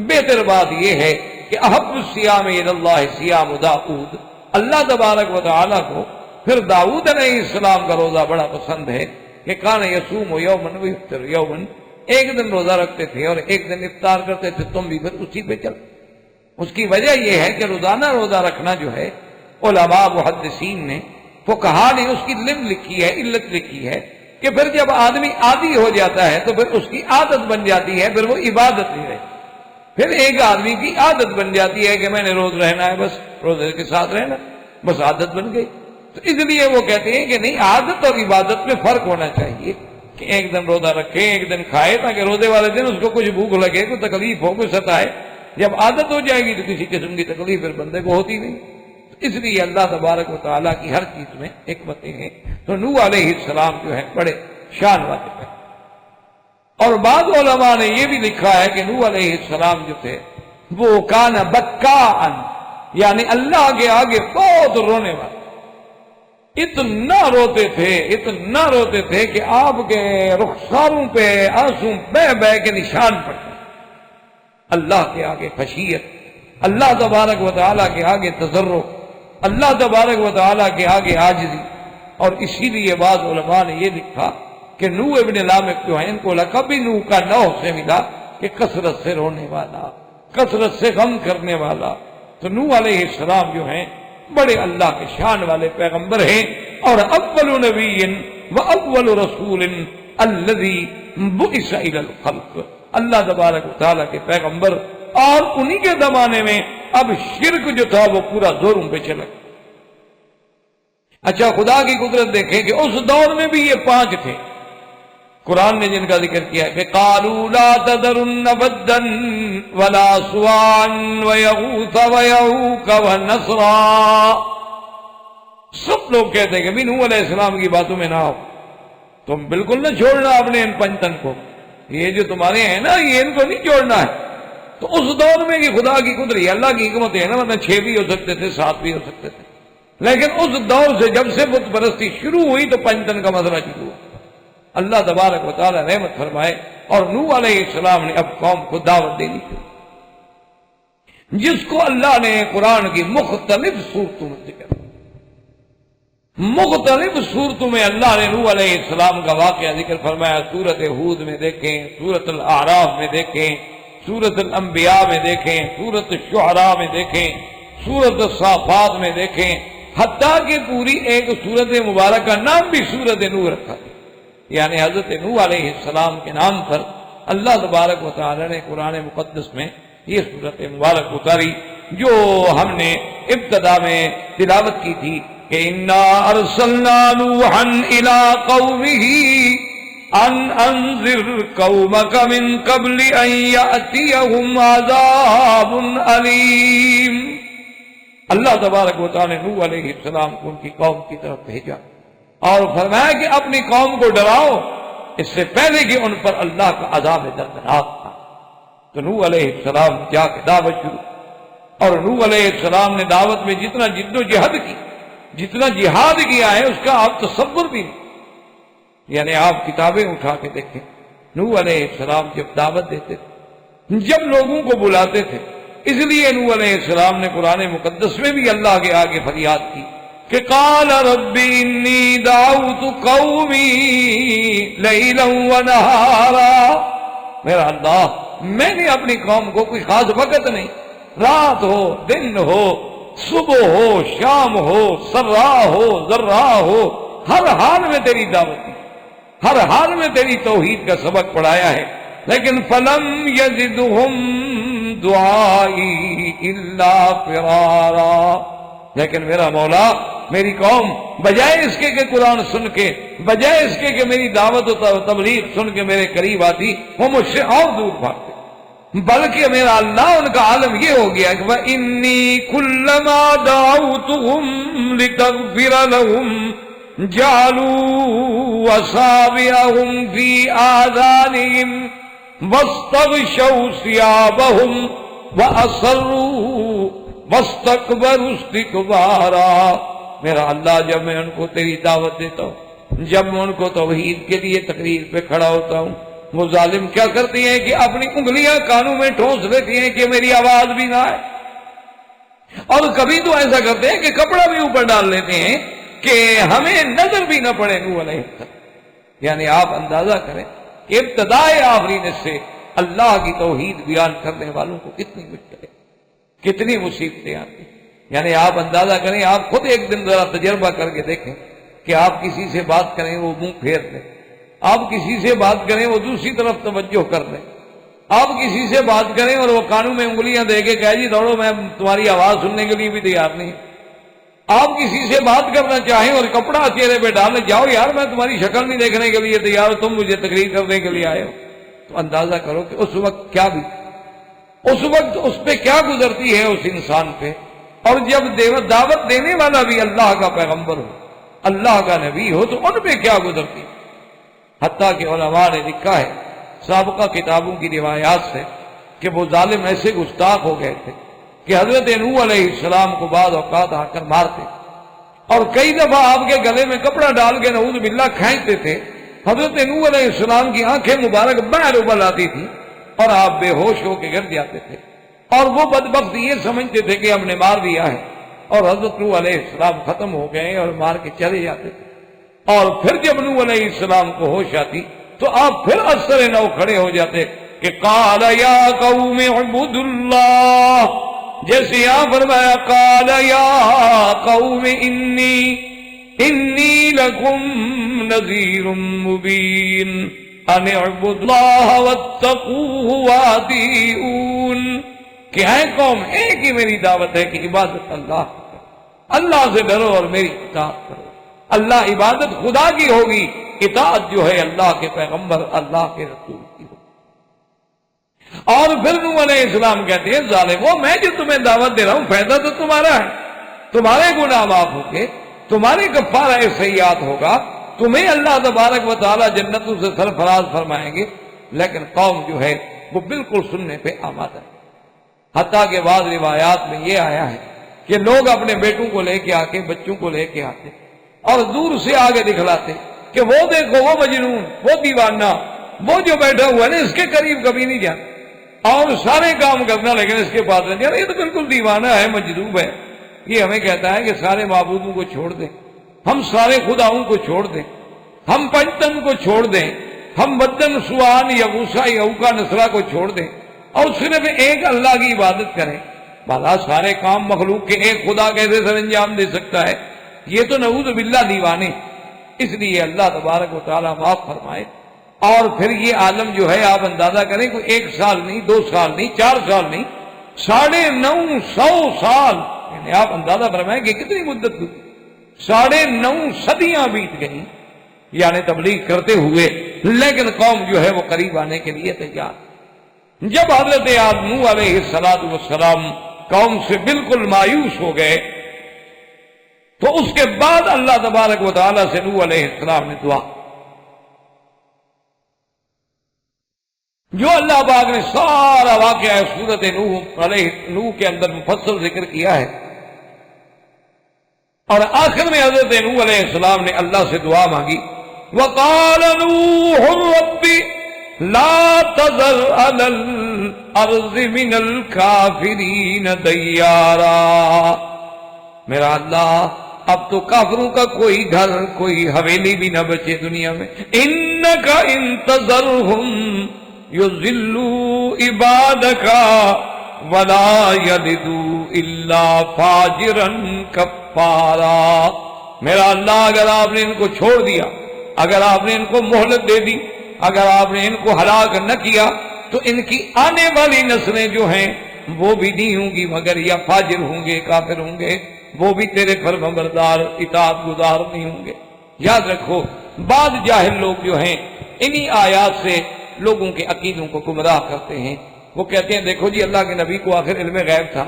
بہتر بات یہ ہے کہ احب الصیام الی اللہ صیام داؤد، اللہ تبارک و تعالیٰ کو پھر داؤد علیہ السلام کا روزہ بڑا پسند ہے کہ کان یصوم یوما ویفطر یوما، ایک دن روزہ رکھتے تھے اور ایک دن افطار کرتے تھے، تم بھی پھر اسی پہ چل۔ اس کی وجہ یہ ہے کہ روزانہ روزہ رکھنا جو ہے، علماء محدثین نے، فقہا نے اس کی لم لکھی ہے، علت لکھی ہے کہ پھر جب آدمی عادی ہو جاتا ہے تو پھر اس کی عادت بن جاتی ہے، پھر وہ عبادت نہیں رہتی۔ پھر ایک آدمی کی عادت بن جاتی ہے کہ میں نے روز رہنا ہے، بس روزے کے ساتھ رہنا، بس عادت بن گئی۔ تو اس لیے وہ کہتے ہیں کہ نہیں، عادت اور عبادت میں فرق ہونا چاہیے کہ ایک دن روزہ رکھے، ایک دن کھائے، تاکہ روزے والے دن اس کو کچھ بھوک لگے، کوئی تکلیف ہو، کوئی ستائے۔ جب عادت ہو جائے گی تو کسی قسم کی تکلیف پھر بندے کو ہوتی نہیں۔ اس لیے اللہ تبارک و تعالیٰ کی ہر چیز میں حکمتیں ہیں۔ تو نوح علیہ السلام جو ہے بڑے شان والے ہیں۔ اور بعض علماء نے یہ بھی لکھا ہے کہ نوح علیہ السلام جو تھے وہ کان بکاء، یعنی اللہ کے آگے بہت رونے والے، اتنا روتے تھے کہ آپ کے رخساروں پہ آنسو بہ بہ کے نشان پڑتے، اللہ کے آگے خشیت، اللہ تبارک و تعالیٰ کے آگے تضرع، اللہ تبارک و تعالیٰ کے آگے عاجزی۔ اور اسی لیے بعض علماء نے یہ لکھا کہ نوح ابن لامک جو ہے، ان کو لقب بھی نوح کا نوح سے ملا کہ کثرت سے رونے والا، کثرت سے غم کرنے والا۔ تو نوح علیہ السلام جو ہیں بڑے اللہ کے شان والے پیغمبر ہیں، اور اول نبی و اول رسول الذی بعث الی الخلق، اللہ تبارک و تعالیٰ کے پیغمبر، اور انہی کے زمانے میں اب شرک جو تھا وہ پورا زوروں پہ چلا۔ اچھا، خدا کی قدرت دیکھیں کہ اس دور میں بھی یہ 5 تھے، قرآن نے جن کا ذکر کیا ہے کہ قالوا لا تذرن ودا ولا سواعا ويغوث ويعوق ونسرا، سب لوگ کہتے ہیں کہ نوح علیہ السلام کی باتوں میں نہ آؤ، تم بالکل نہ چھوڑنا اپنے ان 5 تن کو، یہ جو تمہارے ہیں نا یہ ان کو نہیں چھوڑنا ہے۔ تو اس دور میں کہ خدا کی قدرت، اللہ کی حکمت ہے نا، ورنہ 6 بھی ہو سکتے تھے، 7 بھی ہو سکتے تھے، لیکن اس دور سے جب سے بت پرستی شروع ہوئی تو 5 تن کا مسئلہ شروع ہوا۔ اللہ تبارک و تعالی رحمت فرمائے، اور نوح علیہ السلام نے اب قوم کو دعوت دینی تھی، جس کو اللہ نے قرآن کی مختلف صورتوں میں ذکر، مختلف صورتوں میں اللہ نے نوح علیہ السلام کا واقعہ ذکر فرمایا. سورت ہود میں دیکھیں، سورت الاعراف میں دیکھیں، سورت الانبیاء میں دیکھیں، سورت الشعراء میں دیکھیں، سورت الصافات میں دیکھیں، حتیٰ کہ پوری ایک سورت مبارک کا نام بھی سورت نوح رکھا ہے. یعنی حضرت نوح علیہ السلام کے نام پر اللہ تبارک و تعالی نے قرآن مقدس میں یہ سورت مبارک اتاری جو ہم نے ابتدا میں تلاوت کی تھی کہ انا ارسلنا نوحا الى قومه ان انذر قومك من قبل ان ياتيهم عذاب الیم. اللہ تبارک و تعالی نے نوح علیہ السلام کو ان کی قوم کی طرف بھیجا اور فرمایا کہ اپنی قوم کو ڈراؤ اس سے پہلے کہ ان پر اللہ کا عذاب دردناک تھا. تو نوح علیہ السلام جا کے دعوت شروع، اور نوح علیہ السلام نے دعوت میں جتنا جد و جہد کی، جتنا جہاد کیا ہے اس کا آپ تصور بھی نہیں. یعنی آپ کتابیں اٹھا کے دیکھیں، نوح علیہ السلام جب دعوت دیتے تھے، جب لوگوں کو بلاتے تھے، اس لیے نوح علیہ السلام نے قرآن مقدس میں بھی اللہ کے آگے فریاد کی کہ قال رب انی دعوت قومی لیلا ونہارا. میرا اللہ، میں نے اپنی قوم کو کوئی خاص وقت نہیں، رات ہو، دن ہو، صبح ہو، شام ہو، سرا ہو، ذرا ہو، ہر حال میں تیری دعوت دی، ہر حال میں تیری توحید کا سبق پڑھایا ہے. لیکن فلم یزدہم دعائی الا فرارا. لیکن میرا مولا، میری قوم بجائے اس کے کہ قرآن سن کے، بجائے اس کے کہ میری دعوت و تبلیغ سن کے میرے قریب آتی، وہ مجھ سے اور دور بھاگتے. بلکہ میرا اللہ ان کا عالم یہ ہو گیا کہ وَإِنِّي كُلَّمَا دَعَوْتُهُمْ لِتَغْفِرَ لَهُمْ جَعَلُوا أَصَابِعَهُمْ فِي آذَانِهِمْ وَاسْتَغْشَوْا ثِيَابَهُمْ وَأَصَرُّوا وَاسْتَكْبَرُوا اسْتِكْبَارًا. میرا اللہ، جب میں ان کو تیری دعوت دیتا ہوں، جب میں ان کو توحید کے لیے تقریر پہ کھڑا ہوتا ہوں، وہ ظالم کیا کرتی ہیں کہ اپنی انگلیاں کانوں میں ٹھونس لیتی ہیں کہ میری آواز بھی نہ آئے. اور کبھی تو ایسا کرتے ہیں کہ کپڑا بھی اوپر ڈال لیتے ہیں کہ ہمیں نظر بھی نہ پڑے نوح علیہ السلام. یعنی آپ اندازہ کریں کہ ابتدائے آفرین سے اللہ کی توحید بیان کرنے والوں کو کتنی مشکلیں، کتنی مصیبتیں آتی. یعنی آپ اندازہ کریں، آپ خود ایک دن ذرا تجربہ کر کے دیکھیں کہ آپ کسی سے بات کریں وہ منہ پھیر لیں، آپ کسی سے بات کریں وہ دوسری طرف توجہ کر لیں، آپ کسی سے بات کریں اور وہ کانوں میں انگلیاں دے کے کہے جی دوڑو، میں تمہاری آواز سننے کے لیے بھی تیار نہیں. آپ کسی سے بات کرنا چاہیں اور کپڑا چہرے پہ ڈالنے، جاؤ یار میں تمہاری شکل نہیں دیکھنے کے لیے تیار، تم مجھے تقریر کرنے کے لیے آئے ہو. تو اندازہ کرو کہ اس وقت کیا بھی، اس وقت اس پہ کیا گزرتی ہے اس انسان پہ. اور جب دعوت دینے والا بھی اللہ کا پیغمبر ہو، اللہ کا نبی ہو، تو ان پہ کیا گزرتی. حتیٰ کہ علماء نے لکھا ہے سابقہ کتابوں کی روایات سے کہ وہ ظالم ایسے گستاخ ہو گئے تھے کہ حضرت نوح علیہ السلام کو بعض اوقات آ کر مارتے، اور کئی دفعہ آپ کے گلے میں کپڑا ڈال کے نعوذ باللہ کھینچتے تھے. حضرت نوح علیہ السلام کی آنکھیں مبارک باہر ابل آتی تھی اور آپ بے ہوش ہو کے گر جاتے تھے، اور وہ بدبخت یہ سمجھتے تھے کہ ہم نے مار دیا ہے، اور حضرت نوح علیہ السلام ختم ہو گئے اور مار کے چلے جاتے تھے. اور پھر جب نوح علیہ السلام کو ہوش آتی تو آپ پھر اثر نو کھڑے ہو جاتے کہ قال یا قوم اعبدوا اللہ، جیسے یہاں فرمایا قال یا قوم انی لکم نذیر مبین ان اعبدوا اللہ واتقوہ واطیعون. کہ اے قوم، ایک ہی میری دعوت ہے کہ عبادت اللہ کرو، اللہ سے ڈرو اور میری اطاعت کرو. اللہ عبادت خدا کی ہوگی، اطاعت جو ہے اللہ کے پیغمبر اللہ کے رسول کی ہوگی. اور پھر نوح علیہ السلام کہتے ہیں ظالمو، میں جو تمہیں دعوت دے رہا ہوں فائدہ تو تمہارا ہے، تمہارے گناہ معاف ہوں گے، تمہارے کفارہ سیئات ہوگا، تمہیں اللہ تبارک و تعالی جنتوں سے سرفراز فرمائیں گے. لیکن قوم جو ہے وہ بالکل سننے پہ آمادہ ہے. حتیٰ کہ بعض روایات میں یہ آیا ہے کہ لوگ اپنے بیٹوں کو لے کے آ کے، بچوں کو لے کے آتے اور دور سے آگے دکھلاتے کہ وہ دیکھو وہ مجنون، وہ دیوانہ، وہ جو بیٹھا ہوا ہے نا، اس کے قریب کبھی نہیں جانا، اور سارے کام کرنا لیکن اس کے پاس نہیں جانا، یہ تو بالکل دیوانہ ہے، مجذوب ہے. یہ ہمیں کہتا ہے کہ سارے معبودوں کو چھوڑ دیں، ہم سارے خداؤں کو چھوڑ دیں، ہم پنچتن کو چھوڑ دیں، ہم بدن سوان یا غوثا یا اوکا نسرا کو چھوڑ دیں اور صرف ایک اللہ کی عبادت کریں، بھلا سارے کام مخلوق کے ایک خدا کیسے سر انجام دے سکتا ہے؟ یہ تو نعوذ باللہ دیوانے۔ اس لیے اللہ تبارک و تعالیٰ معاف فرمائے۔ اور پھر یہ عالم جو ہے آپ اندازہ کریں کوئی 1 سال نہیں، 2 سال نہیں، 4 سال نہیں، 950 سال، یعنی آپ اندازہ فرمائیں کہ کتنی مدت گزری، 9.5 صدیاں بیت گئیں یعنی تبلیغ کرتے ہوئے، لیکن قوم جو ہے وہ قریب آنے کے لیے تیار۔ جب حضرت نوح علیہ السلام قوم سے بالکل مایوس ہو گئے تو اس کے بعد اللہ تبارک و تعالیٰ سے نوح علیہ السلام نے دعا، جو اللہ پاک نے سارا واقعہ سورت نوح کے اندر مفصل ذکر کیا ہے، اور آخر میں حضرت نوح علیہ السلام نے اللہ سے دعا مانگی، وَقَالَ نُوحٌ رَبِّ لَا تَذَرْ عَلَى الْأَرْضِ مِنَ الْكَافِرِينَ دَيَّارًا، میرا اللہ اب تو کافروں کا کوئی گھر، کوئی حویلی بھی نہ بچے دنیا میں، إِنَّكَ إِن تَذَرْهُمْ يُضِلُّوا عِبَادَكَ وَلَا يَلِدُوا إِلَّا فَاجِرًا كَفَّارًا، میرا اللہ اگر آپ نے ان کو چھوڑ دیا، اگر آپ نے ان کو مہلت دے دی، اگر آپ نے ان کو ہلاک نہ کیا تو ان کی آنے والی نسلیں جو ہیں وہ بھی نہیں ہوں گی مگر یا فاجر ہوں گے، کافر ہوں گے، وہ بھی تیرے فرمانبردار اطاعت گزار نہیں ہوں گے۔ یاد رکھو بعض جاہل لوگ جو ہیں انہی آیات سے لوگوں کے عقیدوں کو گمراہ کرتے ہیں۔ وہ کہتے ہیں دیکھو جی اللہ کے نبی کو آخر علم غیب تھا،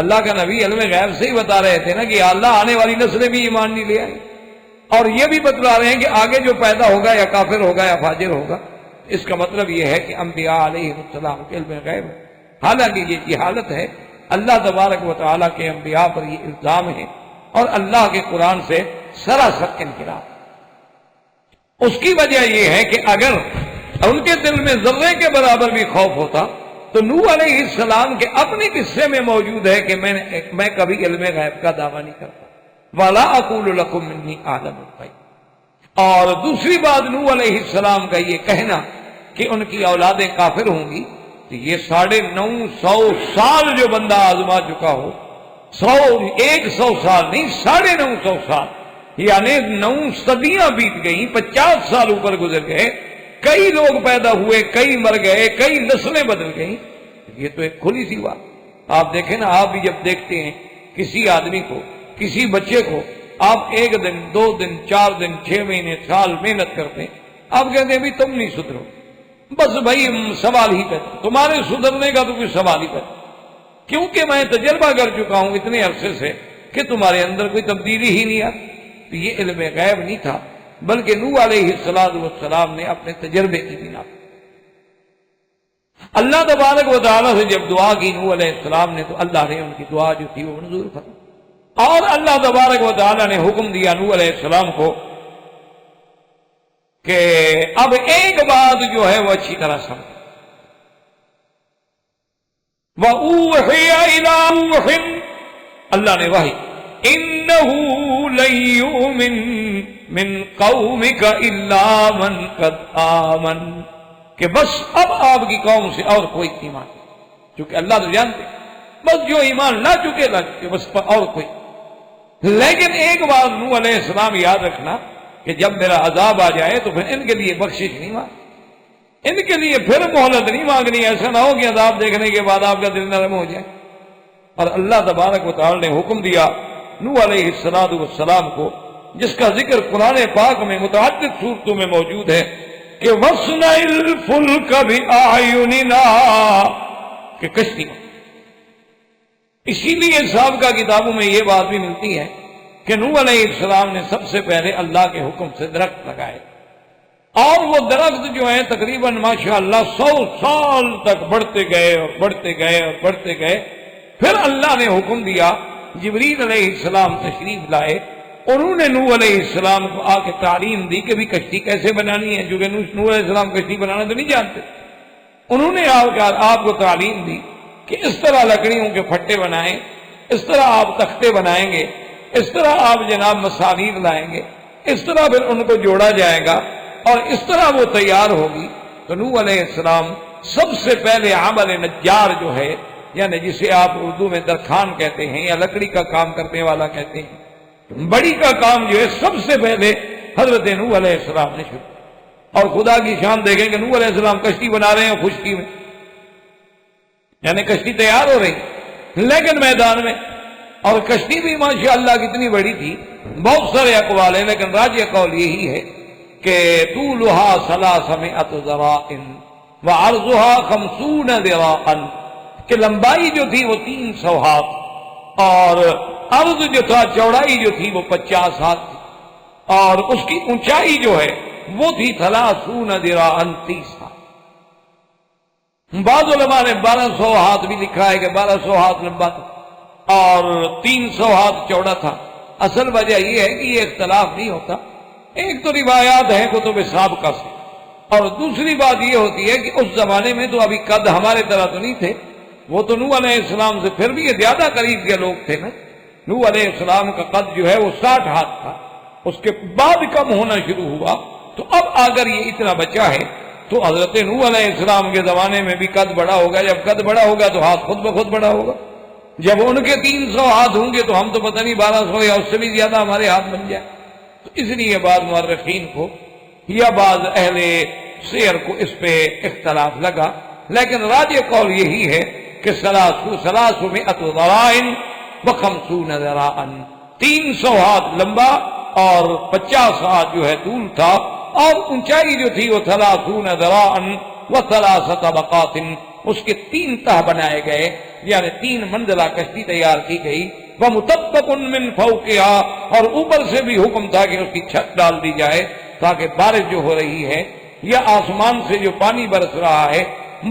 اللہ کا نبی علم غیب سے ہی بتا رہے تھے نا کہ اللہ آنے والی نسلیں بھی ایمان نہیں لے آئیں، اور یہ بھی بتلا رہے ہیں کہ آگے جو پیدا ہوگا یا کافر ہوگا یا فاجر ہوگا۔ اس کا مطلب یہ ہے کہ انبیاء علیہ السلام کے علم غیب ہے، حالانکہ یہ جہالت ہے، اللہ تبارک و تعالیٰ کے انبیاء پر یہ الزام ہے اور اللہ کے قرآن سے سراسر انحراف۔ اس کی وجہ یہ ہے کہ اگر ان کے دل میں ذرے کے برابر بھی خوف ہوتا تو نوح علیہ السلام کے اپنے قصے میں موجود ہے کہ میں کبھی علم غیب کا دعویٰ نہیں کرتا، وَلَا أَقُولُ لَكُم إِنِّي أَعْلَمُ الْغَيْبَ۔ اور دوسری بات نوح علیہ السلام کا یہ کہنا کہ ان کی اولادیں کافر ہوں گی، تو یہ 950 سال جو بندہ آزما چکا ہو، 100 سال نہیں، 950 سال، یعنی 9 صدیاں بیت گئیں، 50 سال اوپر گزر گئے، کئی لوگ پیدا ہوئے، کئی مر گئے، کئی نسلیں بدل گئیں۔ یہ تو ایک کھلی سی بات۔ آپ دیکھیں نا، آپ بھی جب دیکھتے ہیں کسی آدمی کو، کسی بچے کو، آپ 1 دن 2 دن 4 دن 6 مہینے سال محنت کرتے ہیں، آپ کہتے ہیں بھی تم نہیں سدھرو، بس بھائی سوال ہی پیدا، تمہارے سدھرنے کا تو کوئی سوال ہی پیدا، کیونکہ میں تجربہ کر چکا ہوں اتنے عرصے سے کہ تمہارے اندر کوئی تبدیلی ہی نہیں آتی۔ تو یہ علم غیب نہیں تھا، بلکہ نوح علیہ السلام نے اپنے تجربے کی بنا پر اللہ تبارک و تعالیٰ سے جب دعا کی نوح علیہ السلام نے، تو اللہ نے ان کی دعا جو تھی وہ منظور فرمائی، اور اللہ تبارک و تعالیٰ نے حکم دیا نوح علیہ السلام کو کہ اب ایک بات جو ہے وہ اچھی طرح سمجھ، وَأُوحِيَ إِلَىٰ نُوحٍ، اللہ نے وحی، إِنَّهُ لَن يُؤْمِن مِّن قَوْمِكَ إِلَّا مَن قَدْ آمَنَ، کہ بس اب آپ کی قوم سے اور کوئی ایمان نہیں، چونکہ اللہ تو جانتے بس جو ایمان لا چکے بس اور کوئی۔ لیکن ایک بات نوح علیہ السلام یاد رکھنا کہ جب میرا عذاب آ جائے تو پھر ان کے لیے بخشش نہیں مانگ، ان کے لیے پھر مہلت نہیں مانگنی، ایسا نہ ہو کہ عذاب دیکھنے کے بعد آپ کا دل نرم ہو جائے۔ اور اللہ تبارک و تعالی نے حکم دیا نوح علیہ السلام کو، جس کا ذکر قرآن پاک میں متعدد صورتوں میں موجود ہے، کہ وَاصْنَعِ الْفُلْكَ بِأَعْيُنِنَا، کہ کشتی۔ اسی لیے سابقہ کتابوں میں یہ بات بھی ملتی ہے کہ نوح علیہ السلام نے سب سے پہلے اللہ کے حکم سے درخت لگائے، اور وہ درخت جو ہیں تقریباً ماشاءاللہ 100 سال تک بڑھتے گئے اور بڑھتے گئے اور بڑھتے گئے۔ پھر اللہ نے حکم دیا، جبریل علیہ السلام تشریف لائے، انہوں نے نوح علیہ السلام کو آ کے تعلیم دی کہ بھی کشتی کیسے بنانی ہے، جو کہ نوح علیہ السلام کشتی بنانا تو نہیں جانتے، انہوں نے آپ کو تعلیم دی کہ اس طرح لکڑیوں کے پھٹے بنائیں، اس طرح آپ تختے بنائیں گے، اس طرح آپ جناب مسامیر لائیں گے، اس طرح پھر ان کو جوڑا جائے گا اور اس طرح وہ تیار ہوگی۔ تو نوح علیہ السلام سب سے پہلے عمل نجار جو ہے، یعنی جسے آپ اردو میں درخان کہتے ہیں یا لکڑی کا کام کرنے والا کہتے ہیں، بڑی کا کام جو ہے سب سے پہلے حضرت نوح علیہ السلام نے شروع کیا۔ اور خدا کی شان دیکھیں کہ نوح علیہ السلام کشتی بنا رہے ہیں خشکی میں، یعنی کشتی تیار ہو رہی لیکن میدان میں، اور کشتی بھی ماشاءاللہ کتنی بڑی تھی، بہت سارے اقوال ہیں لیکن راجح قول یہی ہے کہ طولها 300 ذراع وعرضها 50 ذراعا، کہ لمبائی جو تھی وہ 300 ہاتھ اور عرض جو تھا، چوڑائی جو تھی وہ 50 ہاتھ تھی، اور اس کی اونچائی جو ہے وہ تھی 30 ذراعا 30 ہاتھ۔ بعض علماء نے 1200 ہاتھ بھی لکھا ہے کہ 1200 ہاتھ لمبا تھا اور 300 ہاتھ چوڑا تھا۔ اصل وجہ یہ ہے کہ یہ اختلاف نہیں ہوتا، ایک تو روایات ہیں کتب سابقہ سے، اور دوسری بات یہ ہوتی ہے کہ اس زمانے میں تو ابھی قد ہمارے طرح تو نہیں تھے، وہ تو نوح علیہ السلام سے پھر بھی یہ زیادہ قریب کے لوگ تھے نا۔ نوح علیہ السلام کا قد جو ہے وہ 60 ہاتھ تھا، اس کے بعد کم ہونا شروع ہوا، تو اب اگر یہ اتنا بچا ہے تو حضرت نوح علیہ السلام کے زمانے میں بھی قد بڑا ہوگا، جب قد بڑا ہوگا تو ہاتھ خود بخود بڑا ہوگا، جب ان کے 300 ہاتھ ہوں گے تو ہم تو پتہ نہیں 1200 یا اس سے بھی زیادہ ہمارے ہاتھ بن جائے۔ تو اس لیے بعض مورخین کو یا بعض اہل سیر کو اس پہ اختلاف لگا، لیکن راجح قول یہی ہے کہ 300 ذراع و50 ذراعا، 300 ہاتھ لمبا اور 50 ہاتھ جو ہے طول تھا، اور اونچائی جو تھی وہ 30 ذراعا و3 طبقات، اس کے 3 تہ بنائے گئے، یعنی 3 منزلہ کشتی تیار کی گئی۔ وَمُطَبَّقٌ مِّن فَوْقِهَا، اور اوپر سے بھی حکم تھا کہ اس کی چھت ڈال دی جائے تاکہ بارش جو ہو رہی ہے یا آسمان سے جو پانی برس رہا ہے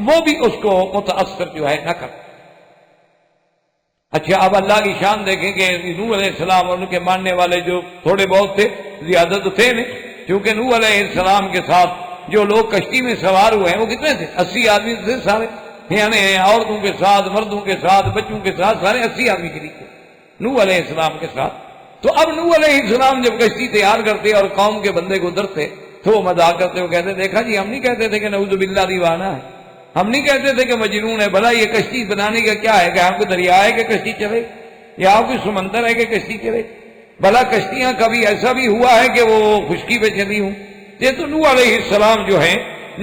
وہ بھی اس کو متاثر جو ہے نہ کر۔ اچھا، اب اللہ کی شان دیکھیں کہ نوح علیہ السلام اور ان کے ماننے والے جو تھوڑے بہت تھے، زیادہ تو تھے نہیں، کیونکہ نوح علیہ السلام کے ساتھ جو لوگ کشتی میں سوار ہوئے ہیں وہ کتنے تھے؟ 80 آدمی تھے سارے، یعنی عورتوں کے ساتھ، مردوں کے ساتھ، بچوں کے ساتھ، سارے 80 آدمی شریک تھے نوح علیہ السلام کے ساتھ۔ تو اب نوح علیہ السلام جب کشتی تیار کرتے اور قوم کے بندے کو ڈرتے تو وہ مذاق کرتے، وہ کہتے دیکھا جی ہم نہیں کہتے تھے کہ نعوذ باللہ دیوانہ ہے، ہم نہیں کہتے تھے کہ مجنون ہے، بھلا یہ کشتی بنانے کا کیا ہے؟ کہ آپ کو دریا ہے کہ کشتی چلے، یا آپ کو سمندر ہے کہ کشتی چلے؟ بھلا کشتیاں کبھی ایسا بھی ہوا ہے کہ وہ خشکی پہ چلی ہوں؟ یہ تو نوح علیہ السلام جو ہے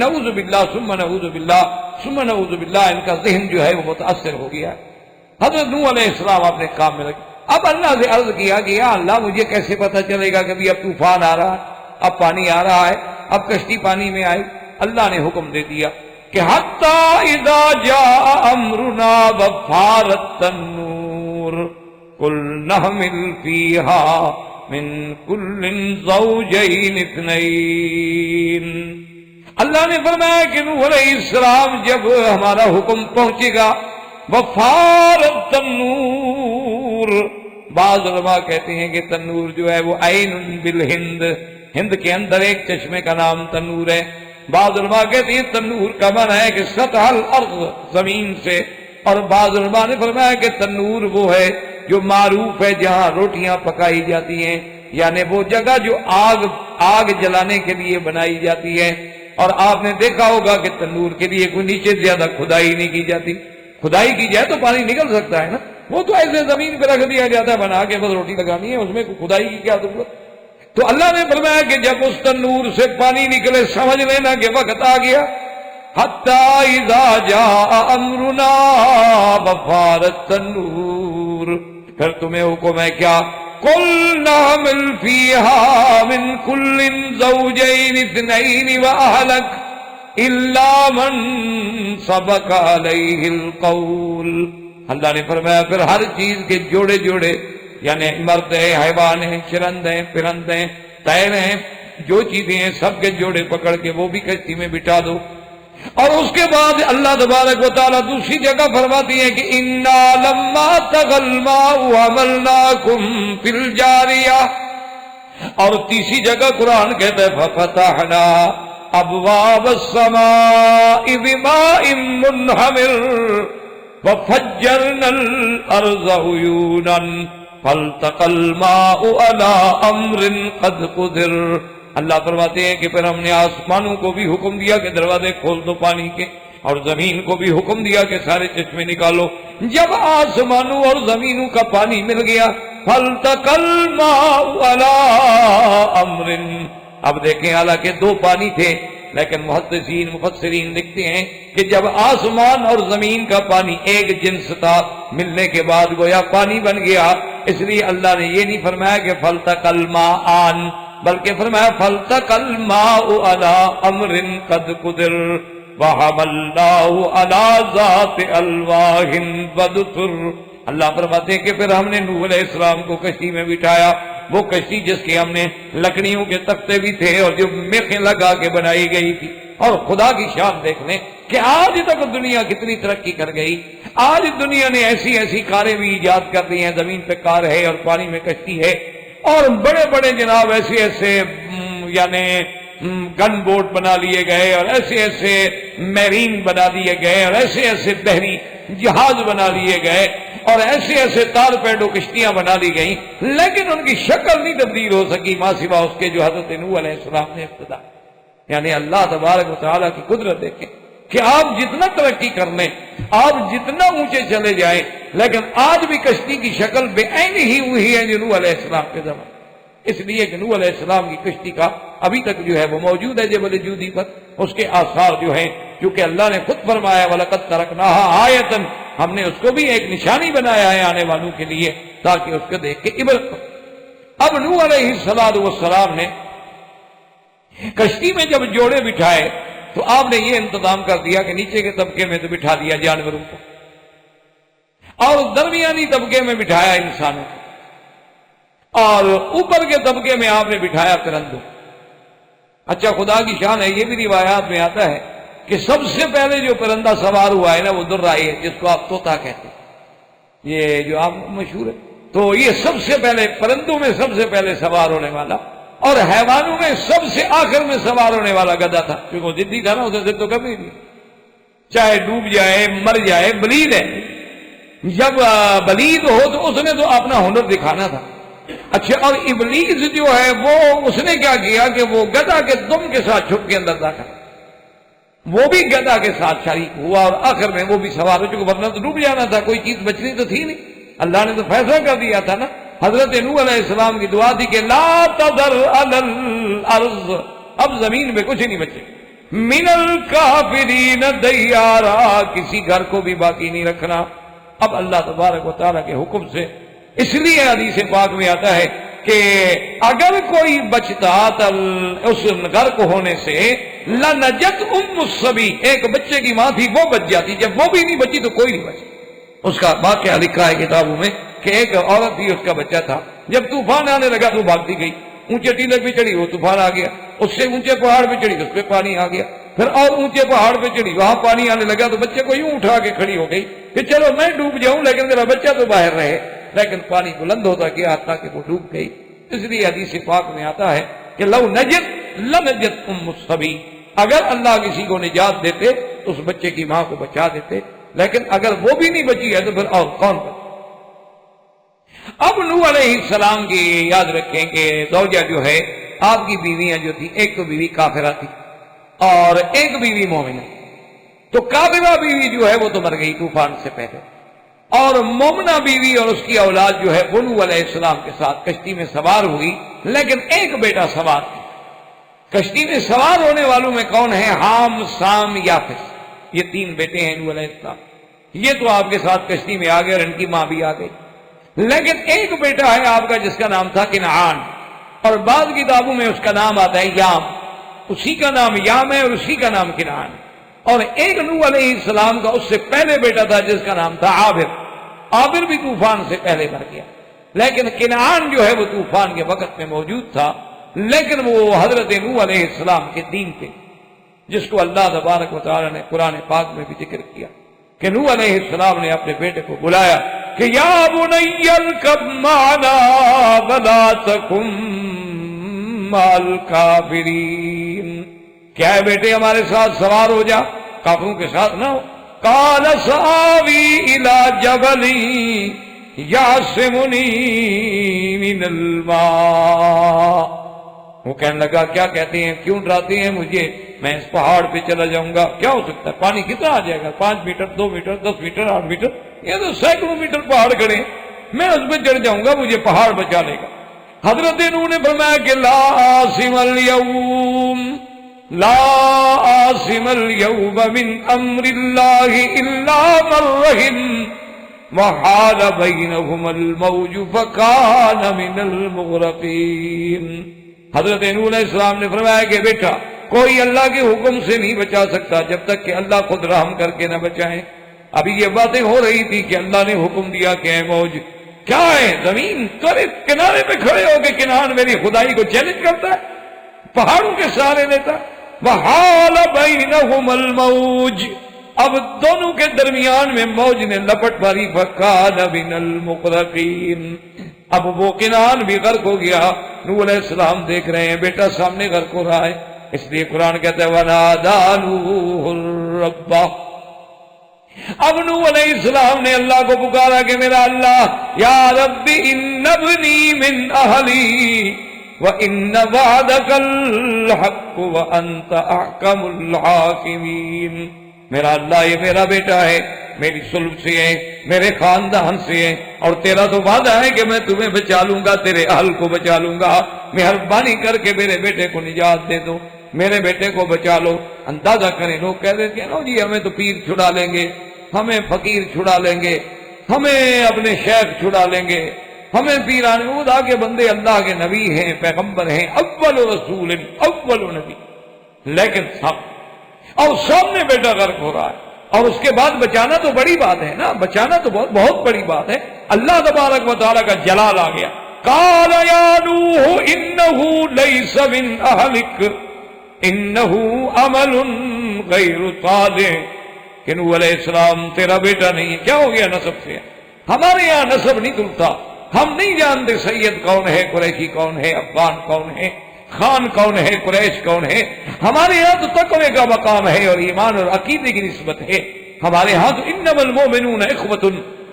نعوذ باللہ ثم نعوذ باللہ ثم نعوذ باللہ، ان کا ذہن جو ہے وہ متاثر ہو گیا۔ حضرت نوح علیہ السلام اپنے کام میں لگے۔ اب اللہ سے عرض کیا کہ یا اللہ مجھے کیسے پتہ چلے گا کہ اب طوفان آ رہا ہے، اب پانی آ رہا ہے، اب کشتی پانی میں آئی؟ اللہ نے حکم دے دیا کہ حتی اذا جاء امرنا وفارت التنور قلنا احمل فیہا من کل زوجین اثنین۔ اللہ نے فرمایا کہ نوح علیہ السلام جب ہمارا حکم پہنچے گا، وفارت التنور، بعض علماء کہتے ہیں کہ تنور جو ہے وہ عین بالہند، ہند کے اندر ایک چشمے کا نام تنور ہے۔ بعض علماء کہتے ہیں تنور کا معنی ہے کہ سطح الارض، زمین سے، اور بعض علماء نے فرمایا کہ تنور وہ ہے جو معروف ہے جہاں روٹیاں پکائی جاتی ہیں، یعنی وہ جگہ جو آگ جلانے کے لیے بنائی جاتی ہے۔ اور آپ نے دیکھا ہوگا کہ تنور کے لیے کوئی نیچے زیادہ کھدائی نہیں کی جاتی، کھدائی کی جائے تو پانی نکل سکتا ہے نا، وہ تو ایسے زمین پہ رکھ دیا جاتا ہے بنا کے، بس روٹی لگانی ہے، اس میں کھدائی کی کیا ضرورت؟ تو اللہ نے فرمایا کہ جب اس تنور سے پانی نکلے سمجھ لینا کہ وقت آ گیا۔ حتی اذا جاء امرنا وفارت التنور، پھر تمہیں حکم ہے کیا؟ قلنا احمل فیہا من کل زوجین اثنین واہلک الا من سبق علیہ القول۔ اللہ نے فرمایا پھر ہر چیز کے جوڑے جوڑے، یعنی مرد ہیں، حیوان ہیں، چرند ہیں، پرند ہیں، طیر ہیں، جو چیزیں ہیں سب کے جوڑے پکڑ کے وہ بھی کشتی میں بٹھا دو۔ اور اس کے بعد اللہ تبارک و تعالیٰ دوسری جگہ فرماتی ہے کہ انا لما طغى الماء حملناكم في الجاریہ، اور تیسری جگہ قرآن کہتا ہے ففتحنا ابواب السماء بماء منہمر وفجرنا الارض عیونا فالتقى الماء على امر قد قدر۔ اللہ فرماتے ہیں کہ پھر ہم نے آسمانوں کو بھی حکم دیا کہ دروازے کھول دو پانی کے، اور زمین کو بھی حکم دیا کہ سارے چشمے نکالو۔ جب آسمانوں اور زمینوں کا پانی مل گیا، فالتقى الماء على امر، اب دیکھیں حالانکہ دو پانی تھے، لیکن محدثین مفسرین لکھتے ہیں کہ جب آسمان اور زمین کا پانی ایک جنس تھا، ملنے کے بعد گویا پانی بن گیا، اس لیے اللہ نے یہ نہیں فرمایا کہ فالتقى الماءان، بلکہ فرمایا فالتقى الماء على امر قد قدر وحملناه على ذات الواح ودسر۔ اللہ فرماتے ہیں کہ پھر ہم نے نوح علیہ السلام کو کشتی میں بٹھایا، وہ کشتی جس کے ہم نے لکڑیوں کے تختے بھی تھے اور جو میخیں لگا کے بنائی گئی تھی۔ اور خدا کی شان دیکھ لیں کہ آج تک دنیا کتنی ترقی کر گئی، آج دنیا نے ایسی ایسی کاریں بھی ایجاد کر دی ہیں، زمین پہ کار ہے اور پانی میں کشتی ہے، اور بڑے بڑے جناب ایسے ایسے یعنی گن بوٹ بنا لیے گئے، اور ایسے ایسے میرین بنا دیے گئے، اور ایسے ایسے بحری جہاز بنا لیے گئے، اور ایسے ایسے تار پیڈو کشتیاں بنا لی گئیں، لیکن ان کی شکل نہیں تبدیل ہو سکی ماں سوا اس کے جو حضرت نوح علیہ السلام نے ابتدا۔ یعنی اللہ تبارک و تعالیٰ کی قدرت دیکھیں کہ آپ جتنا ترقی کر لیں، آپ جتنا اونچے چلے جائیں، لیکن آج بھی کشتی کی شکل بے عین ہی وہی ہے جو نوح علیہ السلام کے زمانے، اس لیے کہ نوح علیہ السلام کی کشتی کا ابھی تک جو ہے وہ موجود ہے جبل جودی پر، اس کے آثار جو ہیں، کیونکہ اللہ نے خود فرمایا وَلَقَدْ تَرَكْنَاهَا آیَةً، ہم نے اس کو بھی ایک نشانی بنایا ہے آنے والوں کے لیے تاکہ اس کو دیکھ کے عبرت ہو۔ اب نوح علیہ السلام نے کشتی میں جب جوڑے بٹھائے تو آپ نے یہ انتظام کر دیا کہ نیچے کے طبقے میں تو بٹھا دیا جانوروں کو، اور درمیانی طبقے میں بٹھایا انسانوں کو، اور اوپر کے طبقے میں آپ نے بٹھایا پرندوں۔ اچھا خدا کی شان ہے، یہ بھی روایات میں آتا ہے کہ سب سے پہلے جو پرندہ سوار ہوا ہے نا وہ دررائی ہے، جس کو آپ طوطا کہتے ہیں، یہ جو آپ مشہور ہے، تو یہ سب سے پہلے پرندوں میں سب سے پہلے سوار ہونے والا، اور حیوانوں میں سب سے آخر میں سوار ہونے والا گدھا تھا، کیونکہ وہ ضدی تھا نا، اسے ضد تو کبھی نہیں، چاہے ڈوب جائے مر جائے، بلید ہے، جب بلید ہو تو اس نے تو اپنا ہنر دکھانا تھا۔ اچھا، اور ابلیس جو ہے وہ اس نے کیا کیا کہ وہ گدھا کے دم کے ساتھ چھپ کے اندر داخل، وہ بھی گدھا کے ساتھ شریک ہوا، اور آخر میں وہ بھی سوار ہو، چونکہ ورنہ تو ڈوب جانا تھا، کوئی چیز بچنی تو تھی نہیں، اللہ نے تو فیصلہ کر دیا تھا نا۔ حضرت نوح علیہ السلام کی دعا تھی کہ لا تذر علی الارض، اب زمین میں کچھ نہیں بچے، من الکافرین دیارا، کسی گھر کو بھی باقی نہیں رکھنا۔ اب اللہ تبارک و تعالیٰ کے حکم سے، اس لیے حدیث پاک میں آتا ہے کہ اگر کوئی بچتا اس غرق ہونے سے لنجت ام الصبی، ایک بچے کی ماں تھی وہ بچ جاتی، جب وہ بھی نہیں بچی تو کوئی نہیں بچی۔ اس کا واقعہ لکھا ہے کتابوں میں کہ ایک عورت تھی، اس کا بچہ تھا، جب طوفان آنے لگا تو بھاگتی گئی، اونچے ٹیلے پہ چڑھی وہ طوفان آ گیا، اس سے اونچے پہاڑ پہ چڑھی اس پہ پانی آ گیا، پھر اور اونچے پہاڑ پہ چڑھی وہاں پانی آنے لگا تو بچے کو یوں اٹھا کے کھڑی ہو گئی کہ چلو میں ڈوب جاؤں لیکن میرا بچہ تو باہر رہے، لیکن پانی بلند ہوتا گیا حتیٰ کہ وہ ڈوب گئی۔ اس لیے حدیث پاک میں آتا ہے کہ لو نجت لنجت ام الصبی، اگر اللہ کسی کو نجات دیتے تو اس بچے کی ماں کو بچا دیتے، لیکن اگر وہ بھی نہیں بچی ہے تو پھر اور کون بچے؟ اب نوح علیہ السلام کی یاد رکھیں کہ زوجہ جو ہے آپ کی بیویاں جو تھی، ایک تو بیوی کافرہ تھی اور ایک بیوی مومنہ، تو کافرہ بیوی جو ہے وہ تو مر گئی طوفان سے پہلے، اور مومنہ بیوی اور اس کی اولاد جو ہے وہ نوح علیہ السلام کے ساتھ کشتی میں سوار ہوئی، لیکن ایک بیٹا سوار تھا۔ کشتی میں سوار ہونے والوں میں کون ہے؟ حام، سام، یافس، یہ تین بیٹے ہیں نوح علیہ السلام، یہ تو آپ کے ساتھ کشتی میں آ گئے اور ان کی ماں بھی آ گئی، لیکن ایک بیٹا ہے آپ کا جس کا نام تھا کنعان، اور بعض کتابوں میں اس کا نام آتا ہے یام، اسی کا نام یام ہے اور اسی کا نام کنعان، اور ایک نوح علیہ السلام کا اس سے پہلے بیٹا تھا جس کا نام تھا عابر، عابر بھی طوفان سے پہلے مر گیا، لیکن کنعان جو ہے وہ طوفان کے وقت میں موجود تھا، لیکن وہ حضرت نوح علیہ السلام کے دین پہ، جس کو اللہ تبارک و تعالی نے قرآن پاک میں بھی ذکر کیا کہ نوح علیہ السلام نے اپنے بیٹے کو بلایا کہ یا بنی ارکب معنا ولا تکن مع الکافرین، کیا ہے بیٹے ہمارے ساتھ سوار ہو جا، کافروں کے ساتھ نہ ہو۔ قال سآوی الی جبل یعصمنی من الماء. وہ کہنے لگا کیا کہتے ہیں، کیوں ڈراتے ہیں مجھے، میں اس پہاڑ پہ چلا جاؤں گا، کیا ہو سکتا ہے، پانی کتنا آ جائے گا، 5 میٹر 2 میٹر 10 میٹر 8 میٹر، یہ تو سینکڑوں میٹر پہاڑ کھڑے ہیں، میں اس پہ چڑھ جاؤں گا، مجھے پہاڑ بچا لے گا. حضرت نوح نے فرمایا کہ لا عاصم اليوم، لا عاصم اليوم من امر اللہ الا من رحم وحال بینہم الموج فکان من المغرقین. حضرت نوح علیہ السلام نے فرمایا کہ بیٹا کوئی اللہ کے حکم سے نہیں بچا سکتا جب تک کہ اللہ خود رحم کر کے نہ بچائے. ابھی یہ باتیں ہو رہی تھی کہ اللہ نے حکم دیا کہ اے موج کیا ہے، زمین ترے کنارے پہ کھڑے ہو کے کنار میری خدائی کو چیلنج کرتا ہے، پہاڑوں کے سہارے لیتا. وحال بینہم الموج، اب دونوں کے درمیان میں موج نے لپٹ ماری. فکان من المغرقین، اب وہ کنان بھی غرق ہو گیا. نوح علیہ السلام دیکھ رہے ہیں بیٹا سامنے غرق ہو رہا ہے، اس لیے قرآن کہتا ہے وَنَادَىٰ نُوحٌ رَبَّهُ. اب نوح علیہ السلام نے اللہ کو پکارا کہ میرا اللہ، یا رب ان ابنی من اہلی وان وعدک الحق وانت احکم الحاکمین. میرا اللہ یہ میرا بیٹا ہے، میری سلب سے ہے، میرے خاندان سے ہے، اور تیرا تو وعدہ ہے کہ میں تمہیں بچا لوں گا، تیرے اہل کو بچا لوں گا، مہربانی کر کے میرے بیٹے کو نجات دے دو، میرے بیٹے کو بچا لو. اندازہ کریں لوگ کہہ دیتے ہیں نا جی ہمیں تو پیر چھڑا لیں گے، ہمیں فقیر چھڑا لیں گے، ہمیں اپنے شیخ چھڑا لیں گے، ہمیں پیران خدا کے بندے اللہ کے نبی ہیں، پیغمبر ہیں، اول رسول اول نبی، لیکن سب اور سامنے بیٹا غرق ہو رہا ہے. اور اس کے بعد بچانا تو بڑی بات ہے نا، بچانا تو بہت بڑی بات ہے. اللہ تبارک و تعالیٰ کا جلال آ گیا. قال یا نوح انہ لیس من اہلک انہ عمل غیر صالح. کہ نوح علیہ السلام تیرا بیٹا نہیں ہے. کیا ہو گیا نسب سے؟ ہمارے یہاں نسب نہیں تلتا، ہم نہیں جانتے سید کون ہے، قریشی کون ہے، افغان کون ہے، خان کون ہے، قریش کون ہے. ہمارے یہاں تو تقوی کا مقام ہے اور ایمان اور عقیدے کی نسبت ہے. ہمارے ہاں تو انما المؤمنون اخوۃ،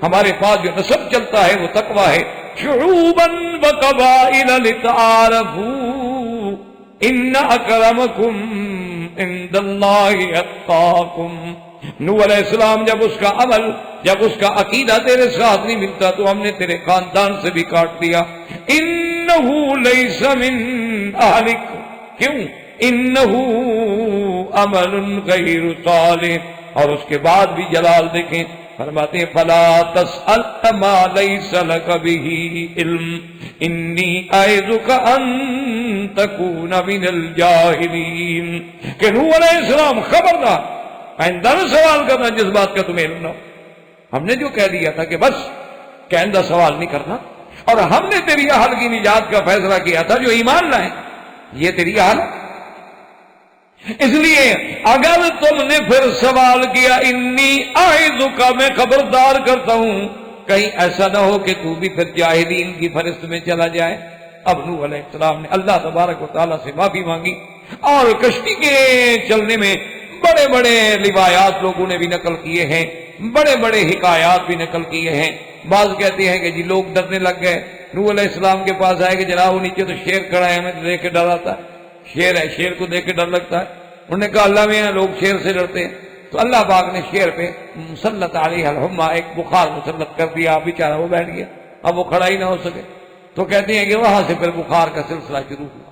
ہمارے پاس جو نسب چلتا ہے وہ تقوی ہے. شعوبا وقبائل لتعارفوا ان اکرمکم عند اللہ اتقاکم. نوح علیہ السلام جب اس کا عمل، جب اس کا عقیدہ تیرے ساتھ نہیں ملتا تو ہم نے تیرے خاندان سے بھی کاٹ دیا. انہو لیس من اہلک، کیوں؟ انہو عمل غیر صالح. اور اس کے بعد بھی جلال دیکھیں، فرماتے ہیں فلا تسأل ما لیس لک بہ علم انی اعظک ان تکون من الجاہلین. کہ نوح علیہ السلام خبردار، آئندہ نہ سوال کرنا جس بات کا تمہیں علم نہ ہو. ہم نے جو کہہ دیا تھا کہ بس کہ آئندہ سوال نہیں کرنا، اور ہم نے تیری اہل کی نجات کا فیصلہ کیا تھا جو ایمان لائیں، یہ تیری اہل. اس لیے اگر تم نے پھر سوال کیا انی اعظک، میں خبردار کرتا ہوں کہیں ایسا نہ ہو کہ تو بھی پھر جاہلین کی فہرست میں چلا جائے. اب نوح علیہ السلام نے اللہ تبارک و تعالیٰ سے معافی مانگی، اور کشتی کے چلنے میں بڑے بڑے روایات لوگوں نے بھی نقل کیے ہیں، بڑے بڑے حکایات بھی نقل کیے ہیں. بعض کہتے ہیں کہ جی لوگ ڈرنے لگ گئے، نوح علیہ السلام کے پاس آئے کہ جناب وہ نیچے تو شیر کھڑا ہے، ہمیں تو دیکھ کے ڈر آتا ہے، شیر ہے، شیر کو دیکھ کے ڈر لگتا ہے. انہوں نے کہا اللہ میں لوگ شیر سے ڈرتے ہیں. تو اللہ پاک نے شیر پہ مسلط علیہ الحمہ، ایک بخار مسلط کر دیا، بیچارہ وہ بیٹھ گیا، اب وہ کھڑا ہی نہ ہو سکے. تو کہتے ہیں کہ وہاں سے پھر بخار کا سلسلہ شروع ہوا.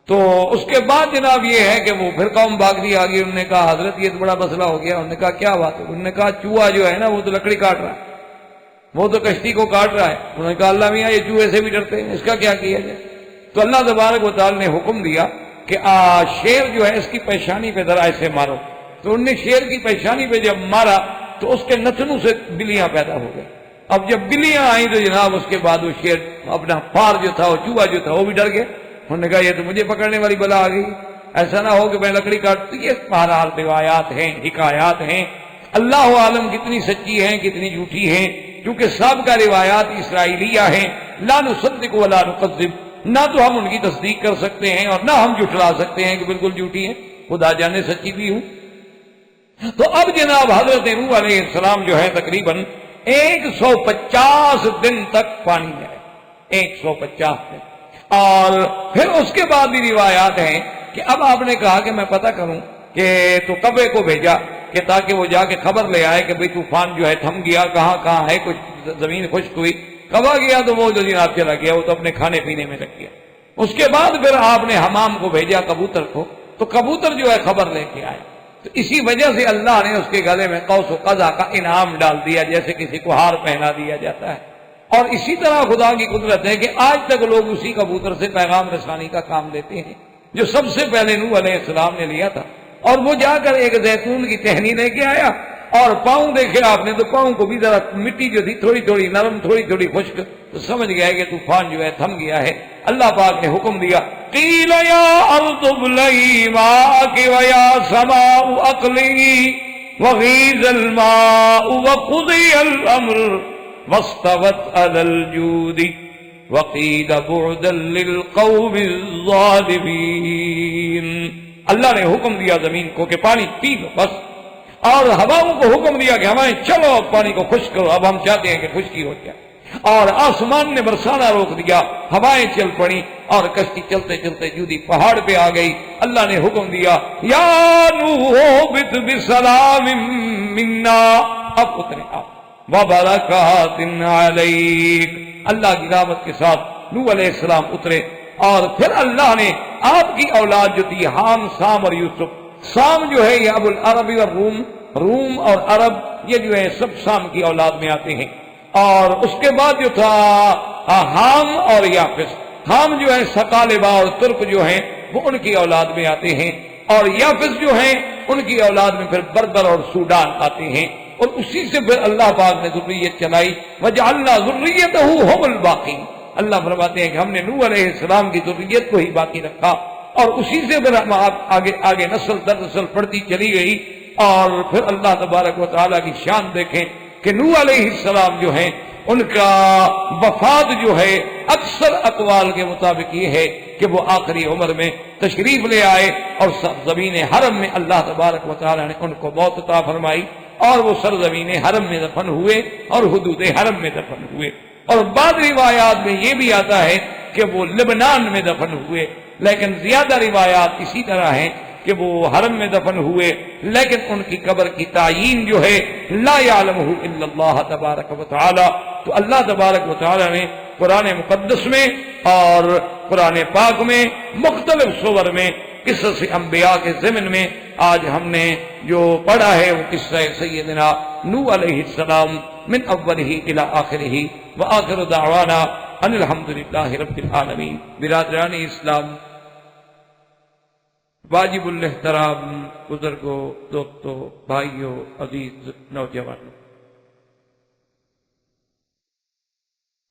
تو اس کے بعد جناب یہ ہے کہ وہ پھر قوم بھاگتی آ گئی. انہوں نے کہا حضرت یہ تو بڑا مسئلہ ہو گیا. انہوں نے کہا کیا بات ہے؟ انہوں نے کہا چوہا جو ہے نا وہ تو لکڑی کاٹ رہا ہے، وہ تو کشتی کو کاٹ رہا ہے. انہوں نے کہا اللہ میاں یہ چوہے سے بھی ڈرتے ہیں، اس کا کیا کیا جائے؟ تو اللہ تبارک و تعالی نے حکم دیا کہ شیر جو ہے اس کی پیشانی پہ ذرا ایسے مارو. تو انہوں نے شیر کی پیشانی پہ جب مارا تو اس کے نتنوں سے بلیاں پیدا ہو گئی. اب جب بلیاں آئیں تو جناب اس کے بعد وہ شیر اپنا پار جو تھا، وہ چوہا جو تھا وہ بھی ڈر گیا. انہوں نے کہا یہ تو مجھے پکڑنے والی بلا آ گئی، ایسا نہ ہو کہ میں لکڑی کاٹتی. یہ بہرحال روایات ہیں، حکایات ہیں، اللہ عالم کتنی سچی ہیں کتنی جھوٹی ہیں، کیونکہ سابقہ روایات اسرائیلیہ ہیں. لا نصدق ولا نکذب، نہ تو ہم ان کی تصدیق کر سکتے ہیں اور نہ ہم جھٹلا سکتے ہیں کہ بالکل جھوٹی ہیں، خدا جانے سچی بھی ہوں. تو اب جناب حضرت نوح علیہ السلام جو ہے تقریباً 150 دن تک پانی میں رہے، 150 دن۔ اور پھر اس کے بعد بھی روایات ہیں کہ اب آپ نے کہا کہ میں پتہ کروں کہ تو کبے کو بھیجا کہ تاکہ وہ جا کے خبر لے آئے کہ بھئی طوفان جو ہے تھم گیا، کہاں کہاں ہے، کچھ زمین خشک ہوئی۔ کبا گیا تو وہ جو جناب چلا گیا، وہ تو اپنے کھانے پینے میں لگ گیا۔ اس کے بعد پھر آپ نے حمام کو بھیجا، کبوتر کو، تو کبوتر جو ہے خبر لے کے آئے۔ تو اسی وجہ سے اللہ نے اس کے گلے میں قوس و قزح کا انعام ڈال دیا، جیسے کسی کو ہار پہنا دیا جاتا ہے۔ اور اسی طرح خدا کی قدرت ہے کہ آج تک لوگ اسی کبوتر سے پیغام رسانی کا کام لیتے ہیں جو سب سے پہلے نوح علیہ السلام نے لیا تھا۔ اور وہ جا کر ایک زیتون کی ٹہنی لے کے آیا، اور پاؤں دیکھے آپ نے تو پاؤں کو بھی ذرا مٹی جو تھی تھوڑی تھوڑی نرم، تھوڑی تھوڑی خشک، تو سمجھ گیا کہ طوفان جو ہے تھم گیا ہے۔ اللہ پاک نے حکم دیا، قیل یا ارض ابلعی ماءک ویا سماء اقلعی وغیض الماء وقضی الامر واستوت علی الجود وقیل بعدا للقوم الظالمین۔ اللہ نے حکم دیا زمین کو کہ پانی پی لو بس، اور ہواؤں کو حکم دیا کہ ہوائیں چلو اب پانی کو خشک کرو، اب ہم چاہتے ہیں کہ خشکی ہو جائے۔ اور آسمان نے برسانا روک دیا، ہوائیں چل پڑی، اور کشتی چلتے چلتے جودی پہاڑ پہ آ گئی۔ اللہ نے حکم دیا، یا نوح اہبط بسلام منا، اب اترے آپ، وبرکات علیک۔ اللہ کی رحمت کے ساتھ نوح علیہ السلام اترے، اور پھر اللہ نے آپ کی اولاد جو تھی حام، سام اور یوسف، سام جو ہے یہ ابو العربی اور روم اور عرب، یہ جو ہے سب سام کی اولاد میں آتے ہیں۔ اور اس کے بعد جو تھا حام اور یافس، حام جو ہے ثقالبہ اور ترک جو ہیں وہ ان کی اولاد میں آتے ہیں، اور یافس جو ہیں ان کی اولاد میں پھر بربر اور سوڈان آتے ہیں، اور اسی سے پھر اللہ پاک نے ذریت چلائی، وجعلنا ذریتہ هم الباقین۔ اللہ فرماتے ہیں کہ ہم نے نوح علیہ السلام کی ذریت کو ہی باقی رکھا، اور اسی سے پھر آگے نسل در نسل پڑتی چلی گئی۔ اور پھر اللہ تبارک و تعالیٰ کی شان دیکھیں کہ نوح علیہ السلام جو ہیں ان کا وفات جو ہے اکثر اقوال کے مطابق یہ ہے کہ وہ آخری عمر میں تشریف لے آئے، اور سرزمین حرم میں اللہ تبارک و تعالیٰ نے ان کو موت عطا فرمائی، اور وہ سرزمین حرم میں دفن ہوئے اور حدود حرم میں دفن ہوئے۔ اور بعض روایات میں یہ بھی آتا ہے کہ وہ لبنان میں دفن ہوئے، لیکن زیادہ روایات اسی طرح ہیں کہ وہ حرم میں دفن ہوئے، لیکن ان کی قبر کی تعیین جو ہے لا یعلمہ الا اللہ تبارک و تعالی۔ تو اللہ تبارک و تعالی نے قرآن مقدس میں اور قرآن پاک میں مختلف صور میں قصص انبیاء کے ضمن میں آج ہم نے جو پڑھا ہے وہ قصہ سیدنا نوح علیہ السلام من اولہ الی آخرہ، وآخر دعوانا ان الحمدللہ رب العالمین۔ برادران اسلام، واجب الاحترام بزرگوں، دوستوں، بھائیوں، عزیز نوجوانوں،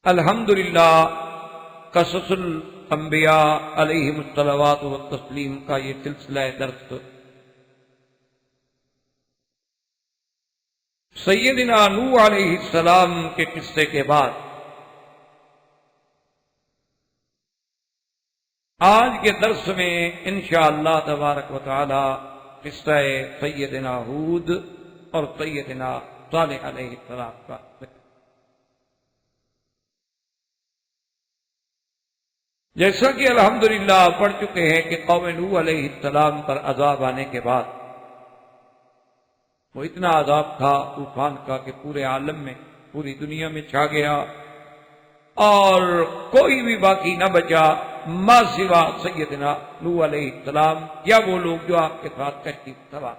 الحمدللہ قصص الانبیاء علیہم الصلوات والتسلیم کا یہ سلسلہ درس سیدنا نوح علیہ السلام کے قصے کے بعد آج کے درس میں انشاءاللہ تبارک و تعالی قصہ سیدنا ہود اور سیدنا صالح علیہ السلام کا جیسا کہ الحمدللہ پڑھ چکے ہیں کہ قوم نوح علیہ السلام پر عذاب آنے کے بعد وہ اتنا عذاب تھا طوفان کا کہ پورے عالم میں، پوری دنیا میں چھا گیا، اور کوئی بھی باقی نہ بچا ما سوا سیدنا نوح علیہ السلام یا وہ لوگ جو آپ کے ساتھ کشتی سوار۔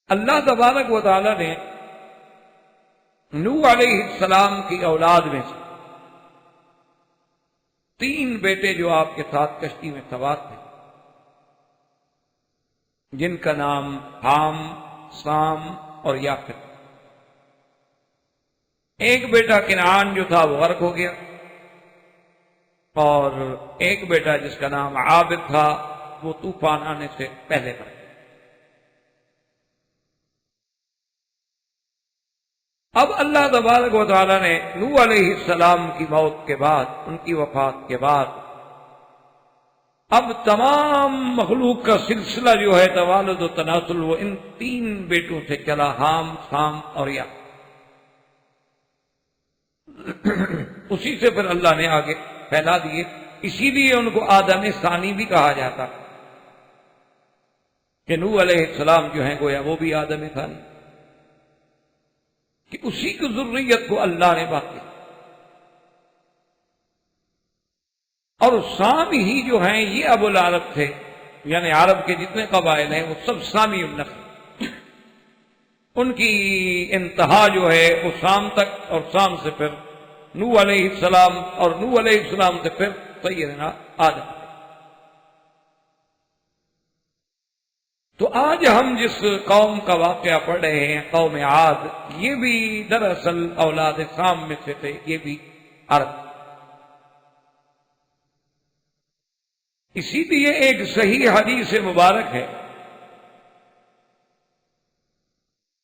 اللہ تبارک و تعالی نے نوح علیہ السلام کی اولاد میں سے 3 بیٹے جو آپ کے ساتھ کشتی میں سوار تھے، جن کا نام حام، سام اور یافت۔ ایک بیٹا کنعان جو تھا وہ غرق ہو گیا، اور ایک بیٹا جس کا نام عابد تھا وہ طوفان آنے سے پہلے مر گیا۔ اب اللہ تبارک و تعالیٰ نے نوح علیہ السلام کی موت کے بعد، ان کی وفات کے بعد اب تمام مخلوق کا سلسلہ جو ہے توالد و تناسل وہ ان 3 بیٹوں سے چلا، حام، سام اور یا۔ اسی سے پھر اللہ نے آگے پھیلا دیے، اسی لیے ان کو آدم ثانی بھی کہا جاتا کہ نوح علیہ السلام جو ہیں گویا وہ بھی آدم ثانی، کہ اسی کی ذریت کو اللہ نے باقی۔ اور سام ہی جو ہیں یہ ابو العرب تھے، یعنی عرب کے جتنے قبائل ہیں وہ سب سامی النسل، ان کی انتہا جو ہے وہ سام تک، اور سام سے پھر نوح علیہ السلام، اور نوح علیہ السلام سے پھر سیدنا آدم۔ تو آج ہم جس قوم کا واقعہ پڑھ رہے ہیں، قوم عاد، یہ بھی دراصل اولاد سام میں سے تھے، یہ بھی عرب۔ اسی لیے ایک صحیح حدیث مبارک ہے،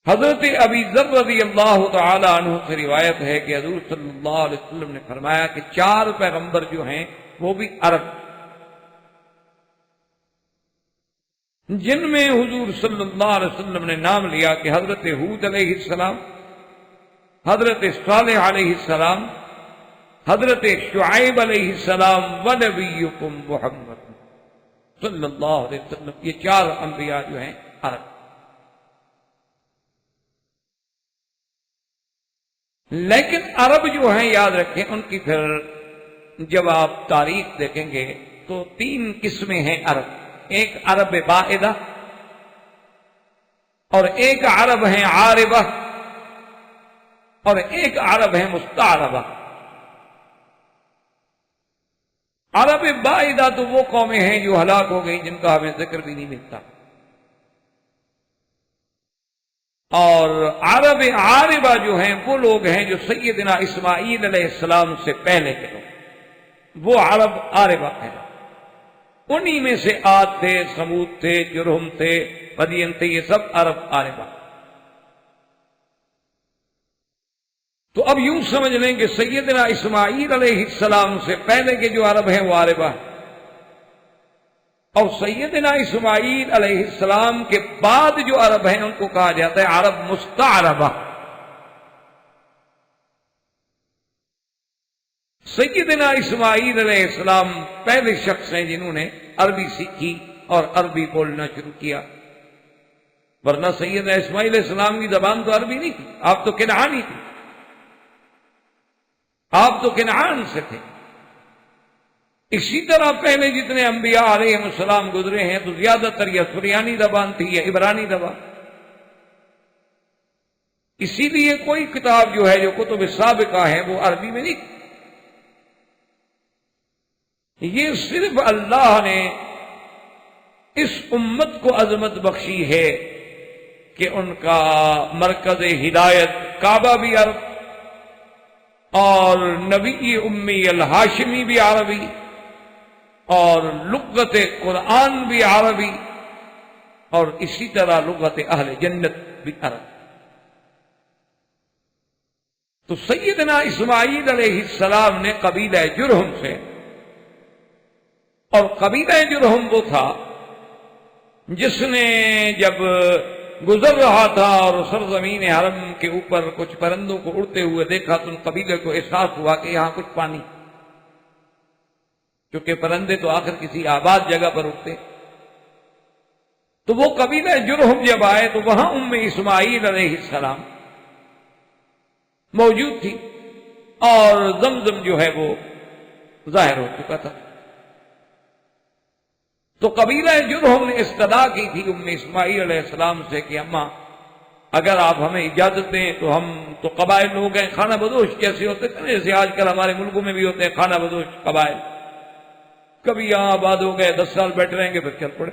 حضرت ابی ذر رضی اللہ تعالی عنہ سے روایت ہے کہ حضور صلی اللہ علیہ وسلم نے فرمایا کہ 4 پیغمبر جو ہیں وہ بھی عرب، جن میں حضور صلی اللہ علیہ وسلم نے نام لیا کہ حضرت ہود علیہ السلام، حضرت صالح علیہ السلام، حضرت شعیب علیہ السلام، ونبیکم محمد صلی اللہ علیہ وسلم۔ یہ 4 انبیاء جو ہیں عرب۔ لیکن عرب جو ہیں یاد رکھیں، ان کی پھر جب آپ تاریخ دیکھیں گے تو 3 قسمیں ہیں عرب، ایک عرب بائدہ، اور ایک عرب ہیں عاربہ، اور ایک عرب ہیں مستعربہ۔ عرب بائدہ تو وہ قومیں ہیں جو ہلاک ہو گئی، جن کا ہمیں ذکر بھی نہیں ملتا، اور عرب عاربہ جو ہیں وہ لوگ ہیں جو سیدنا اسماعیل علیہ السلام سے پہلے کے لوگ، وہ عرب عاربہ ہیں۔ انہی میں سے عاد تھے، سمود تھے، جرہم تھے، مدین تھے، یہ سب عرب عاربہ۔ تو اب یوں سمجھ لیں کہ سیدنا اسماعیل علیہ السلام سے پہلے کے جو عرب ہیں وہ عاربہ ہیں، اور سیدنا اسماعیل علیہ السلام کے بعد جو عرب ہیں ان کو کہا جاتا ہے عرب مستعربہ۔ سیدنا اسماعیل علیہ السلام پہلے شخص ہیں جنہوں نے عربی سیکھی اور عربی بولنا شروع کیا، ورنہ سیدنا اسماعیل علیہ السلام کی زبان تو عربی نہیں تھی، آپ تو کنعانی تھی، آپ تو کنعان سے تھے۔ اسی طرح پہلے جتنے انبیاء علیہ السلام گزرے ہیں تو زیادہ تر یا سریانی زبان تھی یا عبرانی زبان۔ اسی لیے کوئی کتاب جو ہے جو کتب سابقہ ہے وہ عربی میں نہیں، یہ صرف اللہ نے اس امت کو عظمت بخشی ہے کہ ان کا مرکز ہدایت کعبہ بھی عرب، اور نبی امی الہاشمی بھی عربی، اور لغت قرآن بھی عربی، اور اسی طرح لغت اہل جنت بھی عرب۔ تو سیدنا اسماعیل علیہ السلام نے قبیلہ جرہم سے، اور قبیلہ جرہم وہ تھا جس نے جب گزر رہا تھا اور سرزمین حرم کے اوپر کچھ پرندوں کو اڑتے ہوئے دیکھا تو ان قبیلے کو احساس ہوا کہ یہاں کچھ پانی، کیونکہ پرندے تو آخر کسی آباد جگہ پر اڑتے، تو وہ قبیلہ جرہم جب آئے تو وہاں اسماعیل علیہ السلام موجود تھی، اور زمزم جو ہے وہ ظاہر ہو چکا تھا۔ تو قبیلہ جرہم نے استدعا کی تھی اسماعیل علیہ السلام سے کہ اماں اگر آپ ہمیں اجازت دیں تو ہم تو قبائل لوگ ہیں، خانہ بدوش جیسے ہوتے ہیں، جیسے آج کل ہمارے ملکوں میں بھی ہوتے ہیں خانہ بدوش قبائل، کبھی یہاں آباد ہو گئے 10 سال بیٹھ رہیں گے پھر چل پڑے۔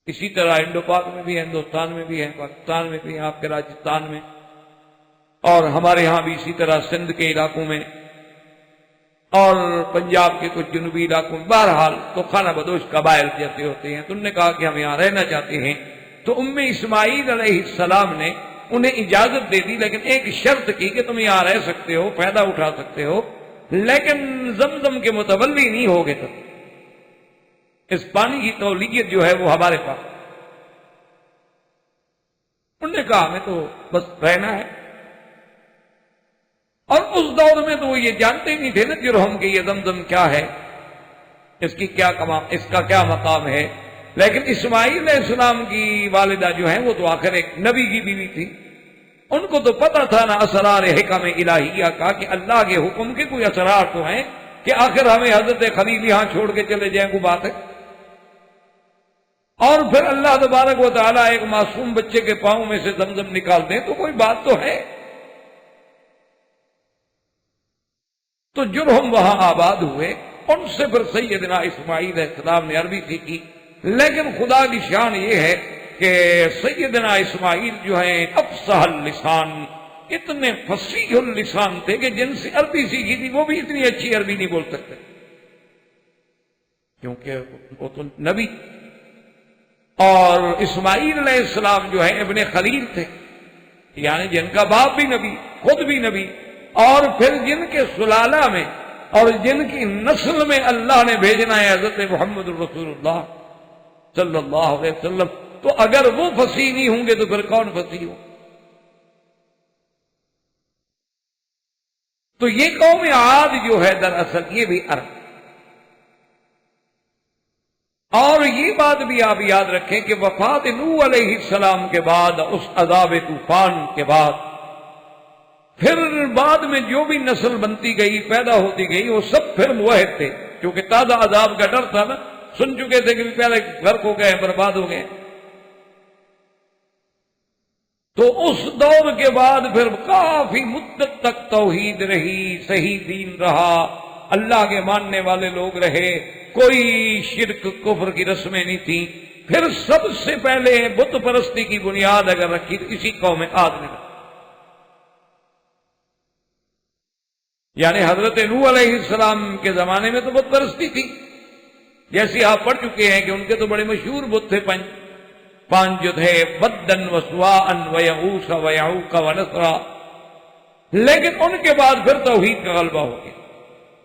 اسی طرح انڈو پاک میں بھی ہے، ہندوستان میں بھی ہے، پاکستان میں بھی ہے، آپ کے راجستھان میں، اور ہمارے ہاں بھی اسی طرح سندھ کے علاقوں میں اور پنجاب کے کچھ جنوبی علاقوں میں، بہرحال تو خانہ بدوش قبائل جیسے ہوتے ہیں۔ تو انہوں نے کہا کہ ہم یہاں رہنا چاہتے ہیں، تو اسماعیل علیہ السلام نے انہیں اجازت دے دی، لیکن ایک شرط کی کہ تم یہاں رہ سکتے ہو، فائدہ اٹھا سکتے ہو، لیکن زمزم کے متولی نہیں ہوگے تو اس پانی کی تولیت جو ہے وہ ہمارے پاس. انہوں نے کہا ہمیں تو بس رہنا ہے. اور اس دور میں تو وہ یہ جانتے ہی نہیں تھے نا جرہم کہ یہ زمزم کیا ہے، اس کا کیا مقام ہے. لیکن اسماعیل علیہ السلام کی والدہ جو ہیں وہ تو آخر ایک نبی کی بیوی تھی، ان کو تو پتا تھا نا اسرار حکم الہیہ کا کہ اللہ کے حکم کے کوئی اسرار تو ہیں کہ آخر ہمیں حضرت خلیل یہاں چھوڑ کے چلے جائیں وہ بات ہے. اور پھر اللہ تبارک و تعالیٰ ایک معصوم بچے کے پاؤں میں سے زمزم نکال دیں تو کوئی بات تو ہے. تو جرہم وہاں آباد ہوئے، ان سے پھر سیدنا اسماعیل علیہ السلام نے عربی سیکھی. لیکن خدا کی شان یہ ہے کہ سیدنا اسماعیل جو ہیں افصح اللسان، اتنے فصیح اللسان تھے کہ جن سے عربی سیکھی تھی وہ بھی اتنی اچھی عربی نہیں بول سکتے، کیونکہ وہ تو نبی. اور اسماعیل علیہ السلام جو ہے ابن خلیل تھے، یعنی جن کا باپ بھی نبی، خود بھی نبی، اور پھر جن کے سلالہ میں اور جن کی نسل میں اللہ نے بھیجنا ہے حضرت محمد الرسول اللہ صلی اللہ علیہ وسلم. تو اگر وہ فصیح نہیں ہوں گے تو پھر کون فصیح ہو؟ تو یہ قوم عاد جو ہے دراصل یہ بھی عرب. اور یہ بات بھی آپ یاد رکھیں کہ وفات نوح علیہ السلام کے بعد، اس عذاب طوفان کے بعد، پھر بعد میں جو بھی نسل بنتی گئی، پیدا ہوتی گئی، وہ سب پھر موحد تھے، کیونکہ تازہ عذاب کا ڈر تھا نا، سن چکے تھے کہ پہلے غرق ہو گئے، برباد ہو گئے. تو اس دور کے بعد پھر کافی مدت تک توحید رہی، صحیح دین رہا، اللہ کے ماننے والے لوگ رہے، کوئی شرک کفر کی رسمیں نہیں تھیں. پھر سب سے پہلے بت پرستی کی بنیاد اگر رکھی تو اسی قوم عاد نے رکھی. یعنی حضرت نوح علیہ السلام کے زمانے میں تو بت پرستی تھی، جیسے آپ پڑھ چکے ہیں کہ ان کے تو بڑے مشہور بت تھے، پانچ جو تھے، ودن و سواعن و یغوث و یعوق و نسرا. لیکن ان کے بعد پھر توحید کا غلبہ ہو گیا.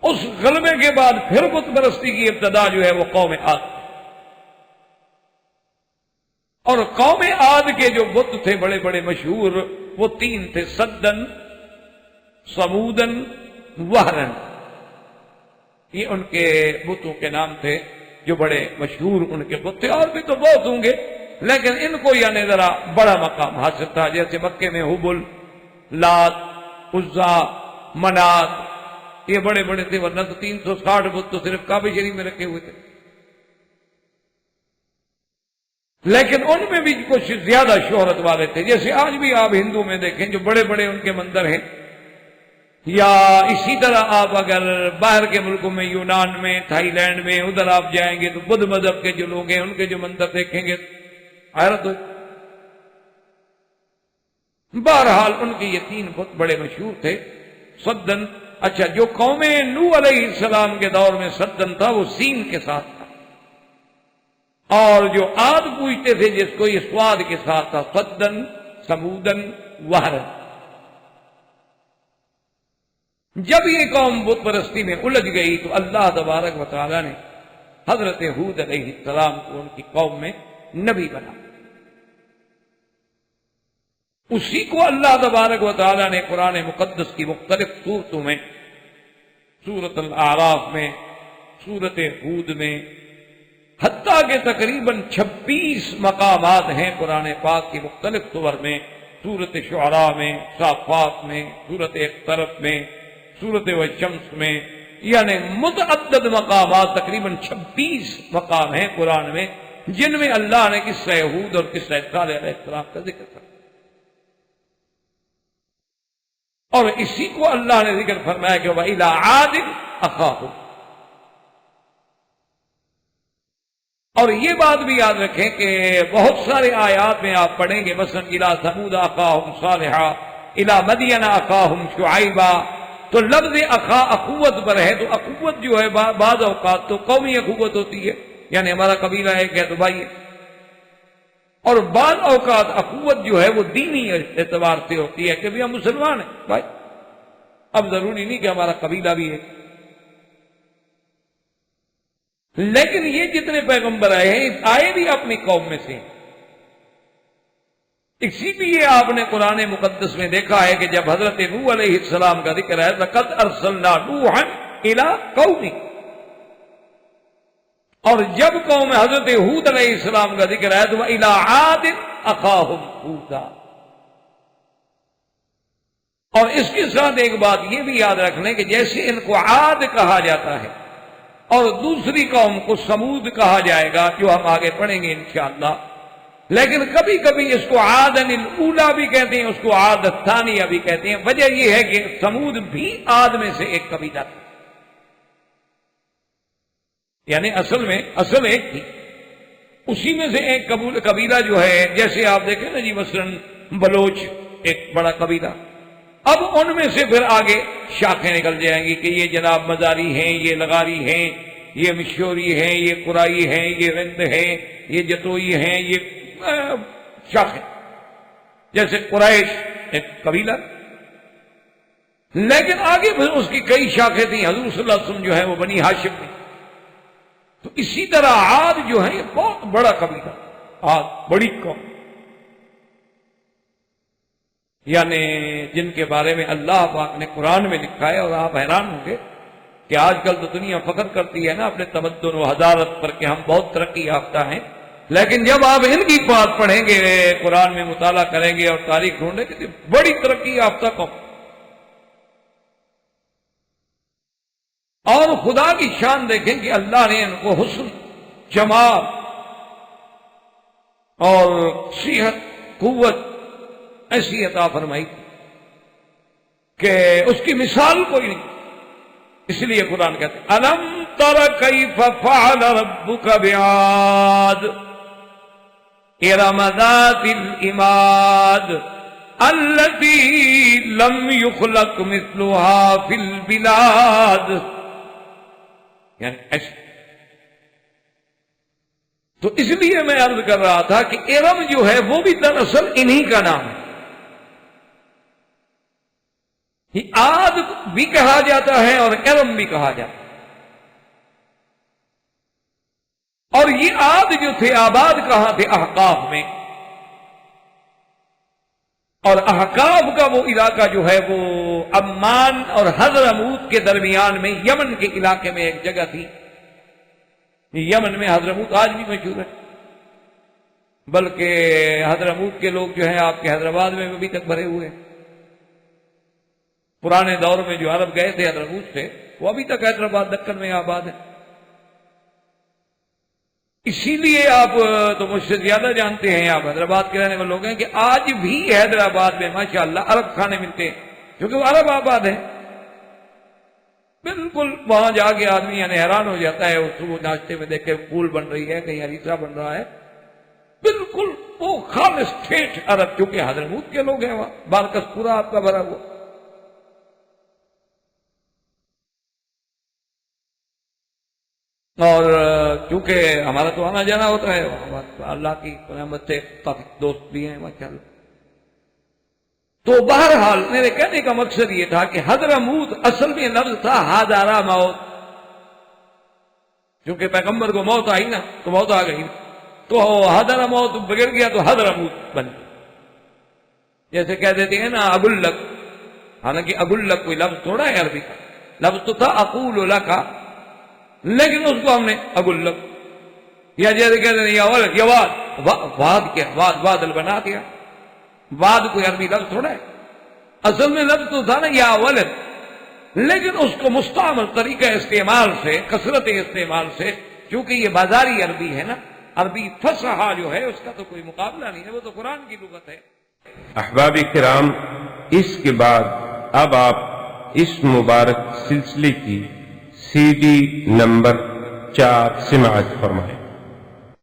اس غلبے کے بعد پھر بت پرستی کی ابتدا جو ہے وہ قوم عاد. اور قوم عاد کے جو بت تھے بڑے بڑے مشہور، وہ تین تھے، سدن، سمودن، وہرن. یہ ان کے بتوں کے نام تھے جو بڑے مشہور ان کے بت تھے. اور بھی تو بہت ہوں گے، لیکن ان کو یعنی ذرا بڑا مقام حاصل تھا. جیسے مکے میں حبل، لات، عزا، منات، یہ بڑے بڑے تھے، ورنہ تو 360 بت تو صرف کعبہ شریف میں رکھے ہوئے تھے. لیکن ان میں بھی کچھ زیادہ شہرت والے تھے. جیسے آج بھی آپ ہندو میں دیکھیں جو بڑے بڑے ان کے مندر ہیں، یا اسی طرح آپ اگر باہر کے ملکوں میں، یونان میں، تھائی لینڈ میں، ادھر آپ جائیں گے تو بدھ مذہب کے جو لوگ ہیں ان کے جو مندر دیکھیں گے حیرت ہو. بہرحال ان کے یہ تین بت بڑے مشہور تھے. سدن، اچھا جو قوم نوح علیہ السلام کے دور میں سدن تھا وہ سین کے ساتھ تھا، اور جو عاد پوچھتے تھے جس کو یہ سواد کے ساتھ تھا، سدن، سمودن، وہرن. جب یہ قوم بت پرستی میں الجھ گئی تو اللہ تبارک و تعالیٰ نے حضرت ہود علیہ السلام کو ان کی قوم میں نبی بنا. اسی کو اللہ تبارک و تعالیٰ نے قرآن مقدس کی مختلف صورتوں میں، سورۃ الاعراف میں، سورۃ ہود میں، حتیٰ کہ تقریباً 26 مقامات ہیں قرآن پاک کی مختلف سور میں، سورۃ شعراء میں، صافات میں، سورۃ اقترب میں، سورۃ والشمس میں، یعنی متعدد مقامات، تقریباً 26 مقام ہیں قرآن میں جن میں اللہ نے قصہ ہود اور قصہ صالح علیہ السلام کا ذکر کیا. اور اسی کو اللہ نے ذکر فرمایا کہ وَإِلَىٰ عَادٍ أَخَاهُمْ. اور یہ بات بھی یاد رکھیں کہ بہت سارے آیات میں آپ پڑھیں گے، مثلا إِلَىٰ ثَمُودَ أَخَاهُمْ صَالِحًا، إِلَىٰ مَدْيَنَ أَخَاهُمْ شُعَيْبًا. تو لفظ اخا اخوت پر ہے، تو اخوت جو ہے بعض اوقات تو قومی اخوت ہوتی ہے، یعنی ہمارا قبیلہ ایک ہے تو بھائی ہے، اور بعض اوقات اخوت جو ہے وہ دینی اعتبار سے ہوتی ہے کہ بھی ہم مسلمان ہیں بھائی. اب ضروری نہیں کہ ہمارا قبیلہ بھی ہے، لیکن یہ جتنے پیغمبر آئے ہیں آئے بھی اپنی قوم میں سے۔ اسی لیے آپ نے قرآن مقدس میں دیکھا ہے کہ جب حضرت نوح علیہ السلام کا ذکر ہے لقد ارسلنا نوحا الی قومہ، اور جب قوم حضرت ہود علیہ السلام کا ذکر ہے تو الی عاد اخاہم ہودا۔ اور اس کے ساتھ ایک بات یہ بھی یاد رکھ لیں کہ جیسے ان کو عاد کہا جاتا ہے اور دوسری قوم کو سمود کہا جائے گا، جو ہم آگے پڑھیں گے انشاءاللہ، لیکن کبھی کبھی اس کو عاد الاولی بھی کہتے ہیں، اس کو عاد الثانیہ بھی کہتے ہیں۔ وجہ یہ ہے کہ سمود بھی عاد میں سے ایک قبیلہ تھا، یعنی اصل ایک تھی، اسی میں سے ایک قبیلہ جو ہے، جیسے آپ دیکھیں نا جی مثلاً بلوچ ایک بڑا قبیلہ، اب ان میں سے پھر آگے شاخیں نکل جائیں گی کہ یہ جناب مزاری ہیں، یہ لغاری ہیں، یہ مشوری ہیں، یہ قرائی ہیں، یہ رند ہیں، یہ جتوئی ہیں، یہ شاخیں، جیسے قریش ایک قبیلہ، لیکن آگے پھر اس کی کئی شاخیں تھیں۔ حضور صلی اللہ علیہ وسلم جو ہے وہ بنی ہاشم میں، تو اسی طرح عاد جو ہے یہ بہت بڑا قبیلہ، عاد بڑی قوم، یعنی جن کے بارے میں اللہ پاک نے قرآن میں لکھا ہے۔ اور آپ حیران ہوں گے کہ آج کل تو دنیا فخر کرتی ہے نا اپنے تمدن و حضارت پر کہ ہم بہت ترقی یافتہ ہیں، لیکن جب آپ ان کی بات پڑھیں گے، قرآن میں مطالعہ کریں گے اور تاریخ ڈھونڈیں گے، بڑی ترقی یافتہ قوم، اور خدا کی شان دیکھیں کہ اللہ نے ان کو حسن، جمال اور صحت، قوت ایسی عطا فرمائی کہ اس کی مثال کوئی نہیں۔ اس لیے قرآن کہتے ہیں الم تر کیف فعل ربک بعاد ارم ذات العماد التي لم يخلق مثلها في البلاد، یعنی ایسے۔ تو اس لیے میں عرض کر رہا تھا کہ ارم جو ہے وہ بھی دراصل انہی کا نام ہے، عاد بھی کہا جاتا ہے اور ارم بھی کہا جاتا ہے۔ اور یہ عاد جو تھے آباد کہاں تھے؟ احقاف میں، اور احقاف کا وہ علاقہ جو ہے وہ عمان اور حضرموت کے درمیان میں یمن کے علاقے میں ایک جگہ تھی۔ یمن میں حضرموت آج بھی مشہور ہے، بلکہ حضرموت کے لوگ جو ہیں آپ کے حیدرآباد میں ابھی تک بھرے ہوئے ہیں۔ پرانے دور میں جو عرب گئے تھے حضرموت سے، وہ ابھی تک حیدرآباد دکن میں آباد ہے۔ اسی لیے آپ تو مجھ سے زیادہ جانتے ہیں، آپ حیدرآباد کے رہنے والے لوگ ہیں، کہ آج بھی حیدرآباد میں ماشاءاللہ عرب کھانے ملتے ہیں، کیونکہ وہ عرب آباد ہیں۔ بالکل وہاں جا کے آدمی یعنی حیران ہو جاتا ہے، صبح ناشتے میں دیکھ کے پھول بن رہی ہے، کہیں ہریسہ بن رہا ہے، بالکل وہ خالص ٹھیٹ عرب، کیونکہ حضرموت کے لوگ ہیں وہاں، بارکس پورا آپ کا بھرا ہوا۔ اور چونکہ ہمارا تو آنا جانا ہوتا ہے، اللہ کی رحمت سے کافی دوست بھی ہیں ماشاءاللہ۔ تو بہرحال میرے کہنے کا مقصد یہ تھا کہ حضرموت اصل میں لفظ تھا حاضرہ موت، چونکہ پیغمبر کو موت آئی نا تو موت آ گئی، تو حاضرہ موت بگڑ گیا تو حضرموت بن گیا۔ جیسے کہہ دیتے ہیں نا اگلک، حالانکہ اگلک کوئی لفظ تھوڑا ہے عربی کا، لفظ تو تھا اقول لک، لیکن اس کو ہم نے اگلک، یا جیسے کہتے ہیں یا ولد یا واد کیا، وادل بنا دیا۔ واد کوئی عربی لفظ تھوڑا ہے، اصل میں لفظ تو تھا نا یا ولد، لیکن اس کو مستعمل طریقہ استعمال سے، کثرت استعمال سے، کیونکہ یہ بازاری عربی ہے نا، عربی فصحا جو ہے اس کا تو کوئی مقابلہ نہیں ہے، وہ تو قرآن کی لغت ہے۔ احباب کرام، اس کے بعد اب آپ اس مبارک سلسلے کی CD نمبر 4 سماعت فرمائیں۔